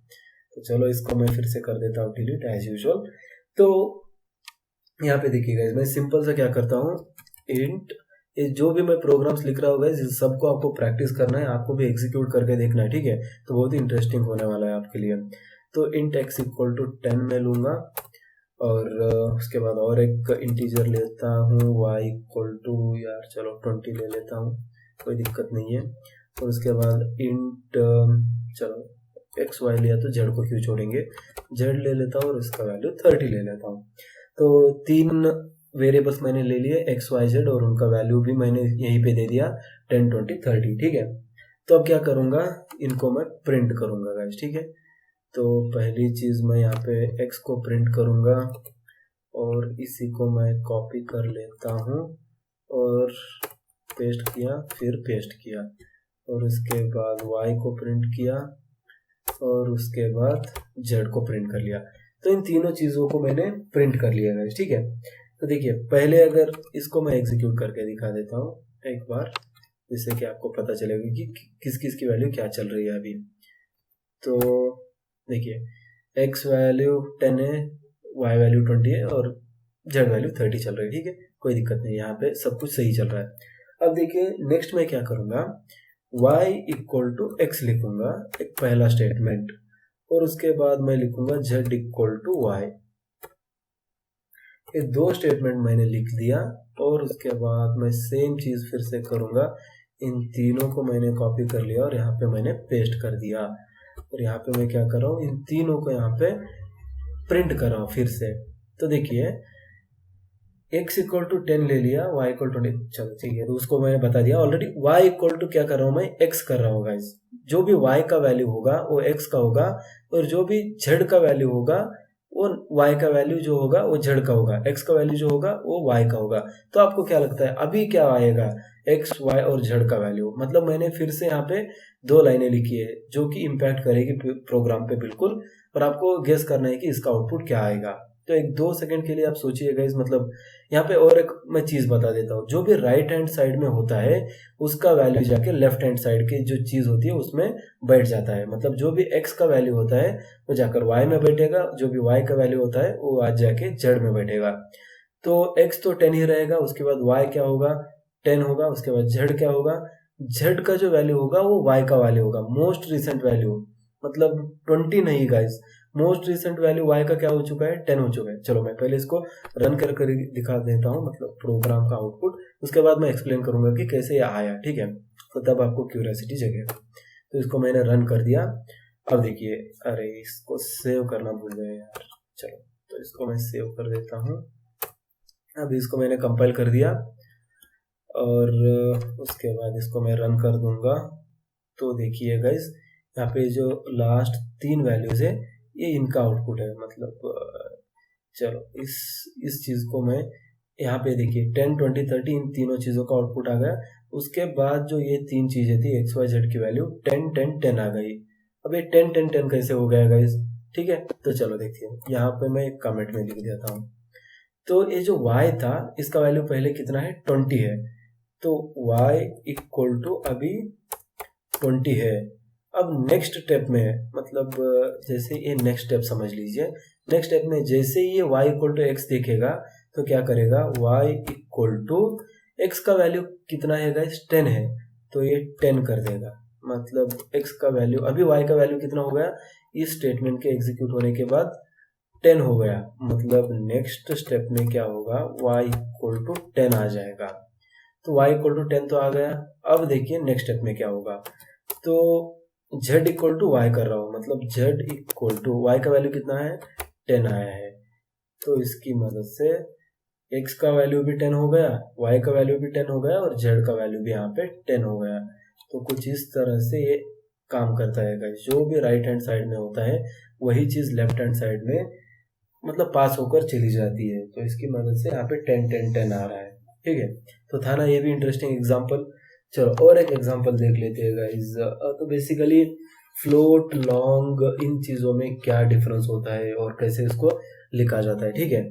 तो चलो इसको मैं फिर से कर देता हूँ डिलीट एज यूजुअल। तो यहाँ पे देखिए गाइस, मैं सिंपल सा क्या करता हूँ, इंट, ये जो भी मैं प्रोग्राम्स लिख रहा हूँ गाइस, सबको आपको प्रैक्टिस करना है, आपको भी एग्जीक्यूट करके देखना है। ठीक है, तो बहुत ही इंटरेस्टिंग होने वाला है आपके लिए। तो इंट x इक्वल टू 10 में लूंगा और उसके बाद और एक इंटीजर लेता हूँ y इक्वल टू, यार चलो 20 ले लेता हूँ, कोई दिक्कत नहीं है। और उसके बाद इंट, चलो x y लिया तो z को क्यों छोड़ेंगे, z ले लेता हूँ और इसका वैल्यू 30 ले लेता हूँ। तो 3 वेरिएबल्स मैंने ले लिए x y z और उनका वैल्यू भी मैंने यहीं पे दे दिया 10 20 30। ठीक है, तो अब क्या करूँगा, इनको मैं प्रिंट करूँगा गाइस। ठीक है, तो पहली चीज मैं यहाँ पे x को प्रिंट करूंगा और इसी को मैं कॉपी कर लेता हूँ और पेस्ट किया, फिर पेस्ट किया, और उसके बाद y को प्रिंट किया और उसके बाद z को प्रिंट कर लिया। तो इन तीनों चीजों को मैंने प्रिंट कर लिया है। ठीक है, तो देखिए पहले अगर इसको मैं एग्जीक्यूट करके दिखा देता हूँ एक बार, जिससे कि आपको पता चलेगा कि किस किस की वैल्यू क्या चल रही है अभी। तो देखिए x वैल्यू 10 है, y वैल्यू 20 है और z वैल्यू 30 चल रही है। ठीक है, कोई दिक्कत नहीं, यहाँ पे सब कुछ सही चल रहा है। अब देखिए नेक्स्ट मैं क्या करूँगा, y इक्वल टू x लिखूंगा, एक पहला स्टेटमेंट, और उसके बाद मैं लिखूंगा z इक्वल टू y। ये 2 स्टेटमेंट मैंने लिख दिया और उसके बाद मैं सेम चीज फिर से करूँगा, इन तीनों को मैंने कॉपी कर लिया और यहाँ पे मैंने पेस्ट कर दिया। और यहाँ पे मैं क्या कर रहा हूँ, इन तीनों को यहाँ पे प्रिंट कर रहा हूँ फिर से। तो देखिए x इक्वल टू 10 ले लिया, y इक्वल टू 10, चलो ठीक है, तो उसको मैंने बता दिया ऑलरेडी। y इक्वल टू क्या कर रहा हूँ मैं, x कर रहा हूँ गाइस। जो भी y का वैल्यू होगा वो x का होगा, और जो भी z का वैल्यू होगा वो y का वैल्यू जो होगा वो z का होगा, x का वैल्यू जो होगा वो y का होगा। तो आपको क्या लगता है अभी क्या आएगा, x, y और z का वैल्यू। मतलब मैंने फिर से यहाँ पे दो लाइनें लिखी है जो कि इम्पैक्ट करेगी प्रोग्राम पे बिल्कुल, और आपको गेस करना है कि इसका आउटपुट क्या आएगा। तो एक 2 सेकंड के लिए आप सोचिएगा इस, मतलब यहाँ पे और एक मैं चीज बता देता हूँ, जो भी राइट हैंड साइड में होता है उसका वैल्यू जाके लेफ्ट हैंड साइड की जो चीज होती है उसमें बैठ जाता है। मतलब जो भी x का वैल्यू होता है वो जाकर y में बैठेगा, जो भी y का वैल्यू होता है वो आज जाके z में बैठेगा। तो x तो 10 ही रहेगा, उसके बाद y क्या होगा, 10 होगा, उसके बाद z क्या होगा, z का जो वैल्यू होगा वो y का वैल्यू होगा, मोस्ट रिसेंट वैल्यू, मतलब 20 नहीं guys, most recent value y का क्या हो चुका है, 10 हो चुका है। चलो मैं पहले इसको रन कर कर दिखा देता हूँ, मतलब प्रोग्राम का आउटपुट, उसके बाद मैं एक्सप्लेन करूंगा कि कैसे ये आया, ठीक है, तो तब आपको क्यूरियोसिटी जगेगा। तो इसको मैंने रन कर दिया। अब देखिए, अरे इसको सेव करना भूल गए यार, चलो तो इसको मैं सेव कर देता हूँ। अब इसको मैंने कंपाइल कर दिया और उसके बाद इसको मैं रन कर दूंगा। तो देखिए गाइस, यहाँ पे जो लास्ट 3 वैल्यूज है ये इनका आउटपुट है। मतलब चलो इस चीज को मैं यहाँ पे देखिए 10, 20, 30 इन तीनों चीजों का आउटपुट आ गया। उसके बाद जो ये 3 चीजें थी एक्स वाई जेड की वैल्यू 10, 10, 10 आ गई। अब ये 10, 10, 10 कैसे हो गया गाइस, ठीक है, तो चलो देखिए, यहाँ पे मैं एक कमेंट में लिख देता हूँ। तो ये जो y था इसका वैल्यू पहले कितना है, 20 है, तो y इक्वल टू अभी 20 है। अब नेक्स्ट स्टेप में, मतलब जैसे ये नेक्स्ट स्टेप समझ लीजिए, नेक्स्ट स्टेप में जैसे ही ये y इक्वल टू एक्स देखेगा तो क्या करेगा, y इक्वल टू एक्स का वैल्यू कितना है गाइस, 10 है, तो ये 10 कर देगा। मतलब x का वैल्यू, अभी y का वैल्यू कितना हो गया, इस स्टेटमेंट के एग्जीक्यूट होने के बाद 10 हो गया। मतलब नेक्स्ट स्टेप में क्या होगा, y इक्वल टू 10 आ जाएगा। तो y इक्वल टू 10 तो आ गया। अब देखिए नेक्स्ट स्टेप में क्या होगा, तो z इक्वल टू वाई कर रहा हूँ, मतलब z इक्वल टू वाई का वैल्यू कितना है, 10 आया है। तो इसकी मदद से x का वैल्यू भी 10 हो गया, y का वैल्यू भी 10 हो गया, और z का वैल्यू भी यहाँ पे 10 हो गया। तो कुछ इस तरह से ये काम करता है गाइस। जो भी राइट हैंड साइड में होता है वही चीज लेफ्ट हैंड साइड में मतलब पास होकर चली जाती है। तो इसकी मदद से यहाँ पे 10, 10, 10 आ रहा है, ठीक है। तो था ना ये भी इंटरेस्टिंग एग्जाम्पल। चलो और एक एग्जांपल देख लेते हैं गाइस। तो बेसिकली फ्लोट, लॉन्ग, इन चीज़ों में क्या डिफरेंस होता है और कैसे इसको लिखा जाता है, ठीक है।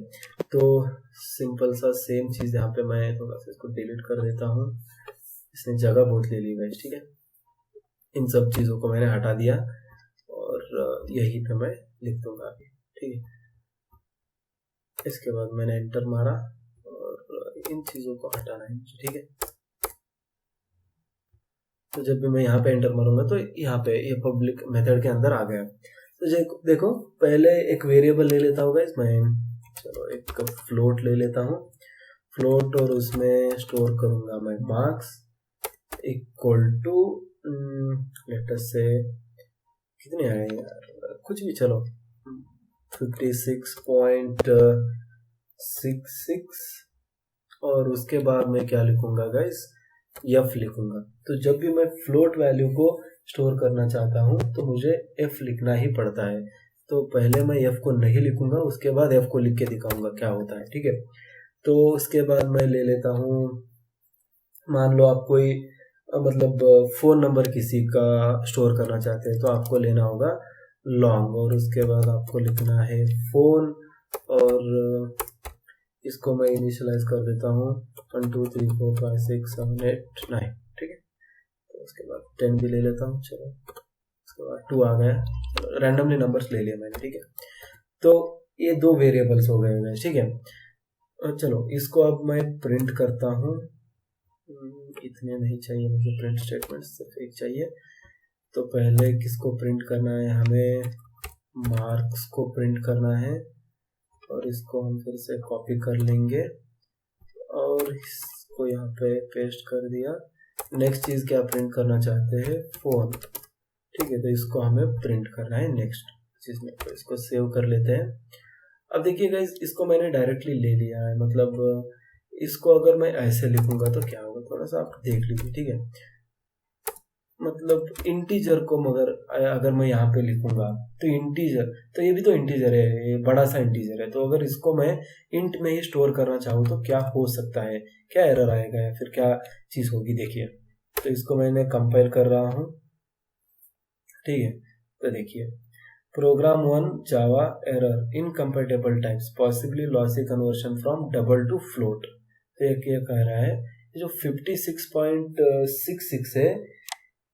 तो सिंपल सा सेम चीज़ यहाँ पे मैं थोड़ा सा इसको डिलीट कर देता हूँ, इसने जगह बहुत ले ली गाइस, ठीक है। इन सब चीज़ों को मैंने हटा दिया और यहीं पे मैं लिख दूंगा अभी, ठीक है। इसके बाद मैंने एंटर मारा और इन चीज़ों को हटाना है, ठीक है। तो जब भी मैं यहाँ पे एंटर मारूंगा तो यहाँ पे ये पब्लिक मेथड के अंदर आ गया। तो देखो पहले एक वेरिएबल ले लेता होगा इसमें, चलो एक फ्लोट ले लेता हूँ, फ्लोट, और उसमें स्टोर करूंगा मैं marks equal to let us से कितने आए यार, कुछ भी, चलो 56.66, और उसके बाद मैं क्या लिखूंगा गाइस, f लिखूंगा। तो जब भी मैं फ्लोट वैल्यू को स्टोर करना चाहता हूं तो मुझे f लिखना ही पड़ता है। तो पहले मैं f को नहीं लिखूंगा, उसके बाद f को लिख के दिखाऊंगा क्या होता है, ठीक है। तो उसके बाद मैं ले लेता हूं, मान लो आप कोई मतलब फोन नंबर किसी का स्टोर करना चाहते हैं तो आपको लेना होगा लॉन्ग, और उसके बाद आपको लिखना है फोन, और इसको मैं इनिशियलाइज कर देता हूँ 1 2 3 4 5 6 7 8 9, ठीक है। तो उसके बाद 10 भी ले लेता हूँ, चलो उसके बाद 2 आ गया, रैंडमली नंबर्स ले लिया मैंने, ठीक है। तो ये 2 वेरिएबल्स हो गए, ठीक है। चलो इसको अब मैं प्रिंट करता हूँ, इतने नहीं चाहिए मुझे प्रिंट स्टेटमेंट, सिर्फ एक चाहिए। तो पहले किसको प्रिंट करना है, हमें मार्क्स को प्रिंट करना है, और इसको हम फिर से कॉपी कर लेंगे और इसको यहाँ पे पेस्ट कर दिया। नेक्स्ट चीज क्या प्रिंट करना चाहते हैं, फोन, ठीक है। तो इसको हमें प्रिंट करना है नेक्स्ट चीज में, तो इसको सेव कर लेते हैं अब देखिए गाइस, इसको मैंने डायरेक्टली ले लिया है, मतलब इसको अगर मैं ऐसे लिखूंगा तो क्या होगा, थोड़ा सा आप देख लीजिए, ठीक है। मतलब इंटीजर को मगर अगर मैं यहाँ पे लिखूंगा तो इंटीजर, तो ये भी तो इंटीजर है, ये बड़ा सा इंटीजर है, तो अगर इसको मैं इंट में ही स्टोर करना चाहूँ तो क्या हो सकता है, क्या एरर आएगा या फिर क्या चीज़ होगी, देखिए। तो इसको मैंने कंपाइल कर रहा हूँ, ठीक है। तो देखिए, program 1 Java error incompatible types possibly lossy conversion from double to float. तो ये क्या कह रहा है, ये जो 56.66 है,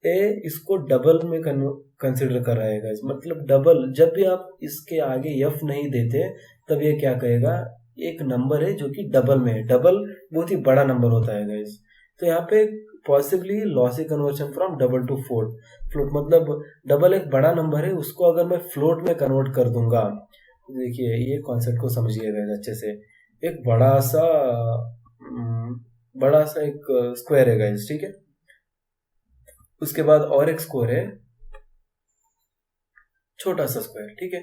ये इसको डबल में कंसिडर कर रहा है गाइस। मतलब डबल, जब भी आप इसके आगे एफ नहीं देते तब ये क्या कहेगा, एक नंबर है जो कि डबल में है। डबल बहुत ही बड़ा नंबर होता है गाइस। तो यहाँ पे possibly lossy conversion from double to float. Float मतलब डबल एक बड़ा नंबर है, उसको अगर मैं फ्लोट में कन्वर्ट कर दूंगा, देखिए ये कॉन्सेप्ट को समझिएगा अच्छे से। एक बड़ा सा एक स्क्वायर है गाइस, ठीक है। उसके बाद और एक स्क्वायर है, छोटा सा स्क्वायर, ठीक है।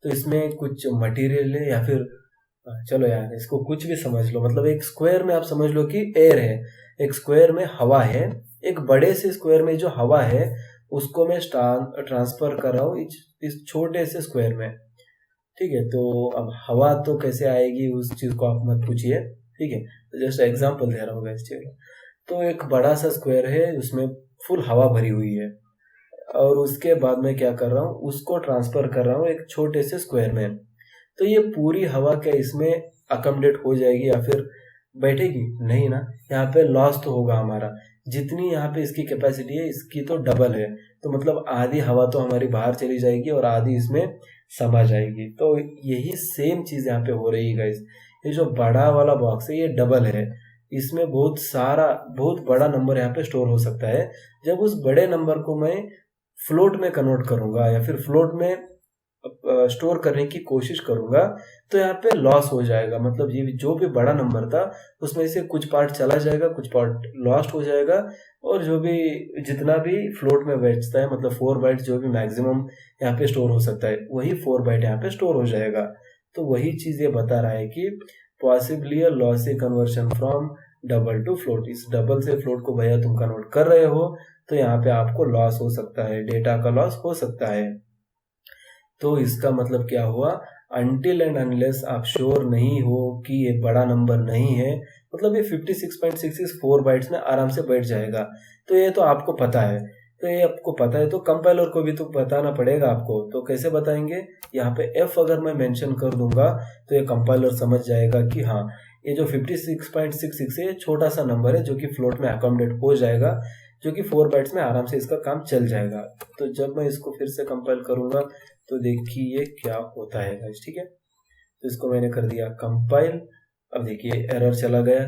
तो इसमें कुछ मटेरियल है या फिर चलो यार इसको कुछ भी समझ लो, मतलब एक स्क्वायर में आप समझ लो कि एयर है, एक स्क्वायर में हवा है, एक बड़े से स्क्वायर में जो हवा है उसको मैं ट्रांसफर कर रहा हूँ इस छोटे से स्क्वायर में, ठीक है। तो अब हवा तो कैसे आएगी उस चीज को आप मत पूछिए, ठीक है। तो जस्ट एग्जांपल दे रहा हूँ इस चीज। तो एक बड़ा सा स्क्वायर है, उसमें फुल हवा भरी हुई है, और उसके बाद मैं क्या कर रहा हूँ, उसको ट्रांसफर कर रहा हूँ एक छोटे से स्क्वायर में। तो ये पूरी हवा क्या इसमें अकोमोडेट हो जाएगी या फिर बैठेगी, नहीं ना। यहाँ पे लॉस तो होगा हमारा, जितनी यहाँ पे इसकी कैपेसिटी है इसकी तो डबल है, तो मतलब आधी हवा तो हमारी बाहर चली जाएगी और आधी इसमें समा जाएगी। तो यही सेम चीज यहाँ पे हो रही है गाइस। ये जो बड़ा वाला बॉक्स है ये डबल है, इसमें बहुत बड़ा नंबर यहाँ पे स्टोर हो सकता है। जब उस बड़े नंबर को मैं फ्लोट में कन्वर्ट करूंगा या फिर फ्लोट में स्टोर करने की कोशिश करूंगा तो यहाँ पे लॉस हो जाएगा। मतलब ये जो भी बड़ा नंबर था उसमें से कुछ पार्ट चला जाएगा, कुछ पार्ट लॉस्ट हो जाएगा, और जो भी जितना भी फ्लोट में बचता है, मतलब 4 बाइट जो भी मैक्सिमम यहाँ पे स्टोर हो सकता है वही 4 बाइट यहाँ पे स्टोर हो जाएगा। तो वही चीज ये बता रहा है कि possibly a lossy conversion from double to float. इस डबल से फ्लोट को भैया तुम कन्वर्ट कर रहे हो तो यहाँ पे आपको लॉस हो सकता है, डेटा का लॉस हो सकता है। तो इसका मतलब क्या हुआ, अनटिल एंड अनलेस आप श्योर नहीं हो कि ये बड़ा नंबर नहीं है, मतलब ये 56.66 4 बाइट्स में आराम से बैठ जाएगा। तो ये तो आपको पता है, तो ये आपको पता है तो कंपाइलर को भी तो बताना पड़ेगा आपको। तो कैसे बताएंगे, यहाँ पे एफ अगर मैं मेंशन कर दूंगा तो ये कंपाइलर समझ जाएगा कि हाँ ये जो 56.66 है छोटा सा नंबर है जो कि फ्लोट में अकोमोडेट हो जाएगा, जो कि 4 बाइट्स में आराम से इसका काम चल जाएगा। तो जब मैं इसको फिर से कंपाइल करूंगा तो देखिए क्या होता है गाइस, ठीक है। तो इसको मैंने कर दिया कंपाइल। अब देखिए एरर चला गया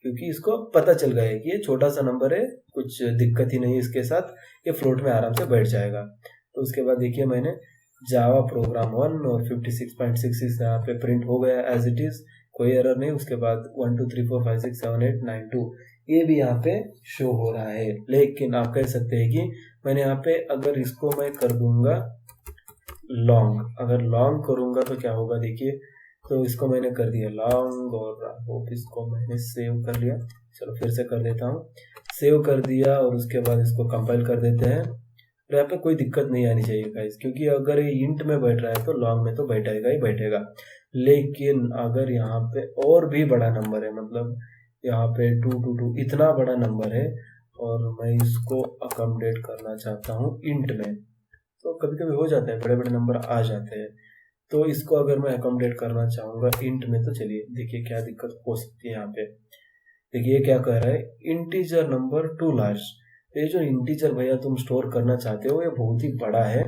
क्योंकि इसको पता चल गया है कि ये छोटा सा नंबर है, कुछ दिक्कत ही नहीं इसके साथ, ये फ्लोट में आराम से बैठ जाएगा। तो उसके बाद देखिए मैंने जावा प्रोग्राम 1 और 56.66 यहाँ पे प्रिंट हो गया एज इट इज, कोई एरर नहीं। उसके बाद 1 2 3 4 5 6 7 8 9 2 ये भी यहाँ पे शो हो रहा है। लेकिन आप कह सकते हैं कि मैंने यहाँ पे अगर इसको मैं कर दूंगा लॉन्ग, अगर लॉन्ग करूंगा तो क्या होगा देखिए। तो इसको मैंने कर दिया लॉन्ग और होप इसको मैंने सेव कर लिया। चलो फिर से कर देता हूँ, सेव कर दिया और उसके बाद इसको कंपाइल कर देते हैं। तो यहाँ पे कोई दिक्कत नहीं आनी चाहिए गाइस, क्योंकि अगर ये इंट में बैठ रहा है तो लॉन्ग में तो बैठेगा ही बैठेगा। लेकिन अगर यहाँ पे और भी बड़ा नंबर है, मतलब यहाँ पे 222 इतना बड़ा नंबर है और मैं इसको अकोमोडेट करना चाहता हूँ इंट में, तो कभी कभी हो जाता है बड़े बड़े नंबर आ जाते हैं। तो इसको अगर मैं अकोमोडेट करना चाहूँगा इंट में तो चलिए देखिए क्या दिक्कत हो सकती है। यहाँ पे देखिए क्या कह रहा है, इंटीजर नंबर टू लार्ज। ये जो इंटीजर भैया तुम स्टोर करना चाहते हो ये बहुत ही बड़ा है,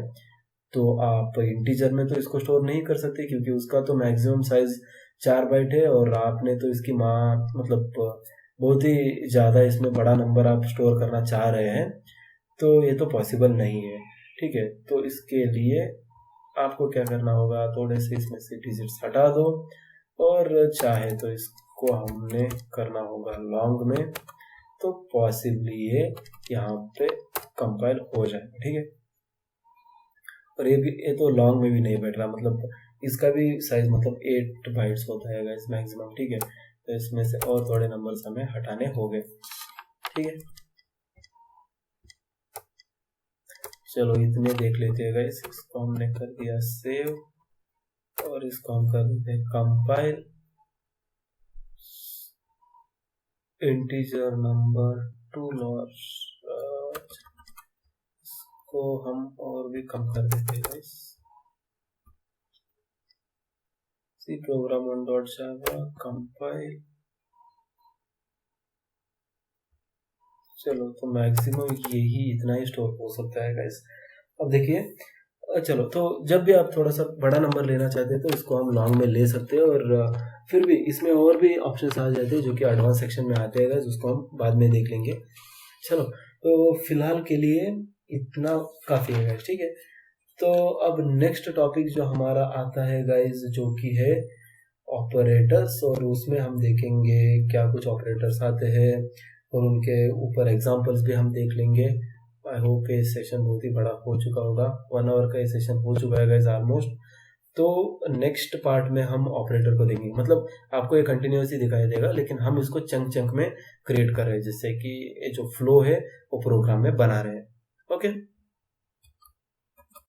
तो आप इंटीजर में तो इसको स्टोर नहीं कर सकते क्योंकि उसका तो मैक्सिमम साइज 4 बाइट है, और आपने तो इसकी मतलब बहुत ही ज़्यादा इसमें बड़ा नंबर आप स्टोर करना चाह रहे हैं, तो ये तो पॉसिबल नहीं है, ठीक है। तो इसके लिए आपको क्या करना होगा, थोड़े से इसमें से डिजिट्स हटा दो और चाहे तो इसको हमने करना होगा लॉन्ग में, तो पॉसिबली ये यहाँ पे कंपाइल हो जाएगा, ठीक है। और ये तो लॉन्ग में भी नहीं बैठ रहा, मतलब इसका भी साइज मतलब 8 बाइट्स होता है गाइस मैक्सिमम, ठीक है। तो इसमें से और थोड़े नंबर्स हमें हटाने होंगे, ठीक है। चलो इतने देख लेते हैं गाइस, इसको हमने कर दिया सेव और इसको हम कर देते हैं compile. Integer number to loss, इसको हम और भी कम कर देते हैं guys. C program on dot Java compile. चलो तो मैक्सिमम यही इतना ही स्टोर हो सकता है गाइस। अब देखिए, चलो तो जब भी आप थोड़ा सा बड़ा नंबर लेना चाहते हैं तो इसको हम लॉन्ग में ले सकते हैं, और फिर भी इसमें और भी ऑप्शंस आ जाते हैं जो कि एडवांस सेक्शन में आते हैं, जिसको हम बाद में देख लेंगे। चलो तो फिलहाल के लिए इतना काफ़ी है गाइस, ठीक है। तो अब नेक्स्ट टॉपिक जो हमारा आता है गाइस, जो कि है ऑपरेटर्स, और उसमें हम देखेंगे क्या कुछ ऑपरेटर्स आते हैं और उनके ऊपर एग्जांपल्स भी हम देख लेंगे। आई होप ये सेशन बहुत ही बड़ा हो चुका होगा, 1 आवर का ये सेशन हो चुका है गाइस ऑलमोस्ट। तो नेक्स्ट पार्ट में हम ऑपरेटर को देखेंगे, मतलब आपको ये कंटिन्यूसली दिखाई देगा, लेकिन हम इसको चंक चंक में क्रिएट कर रहे हैं, जिससे कि ये जो फ्लो है वो प्रोग्राम में बना रहे हैं। ओके,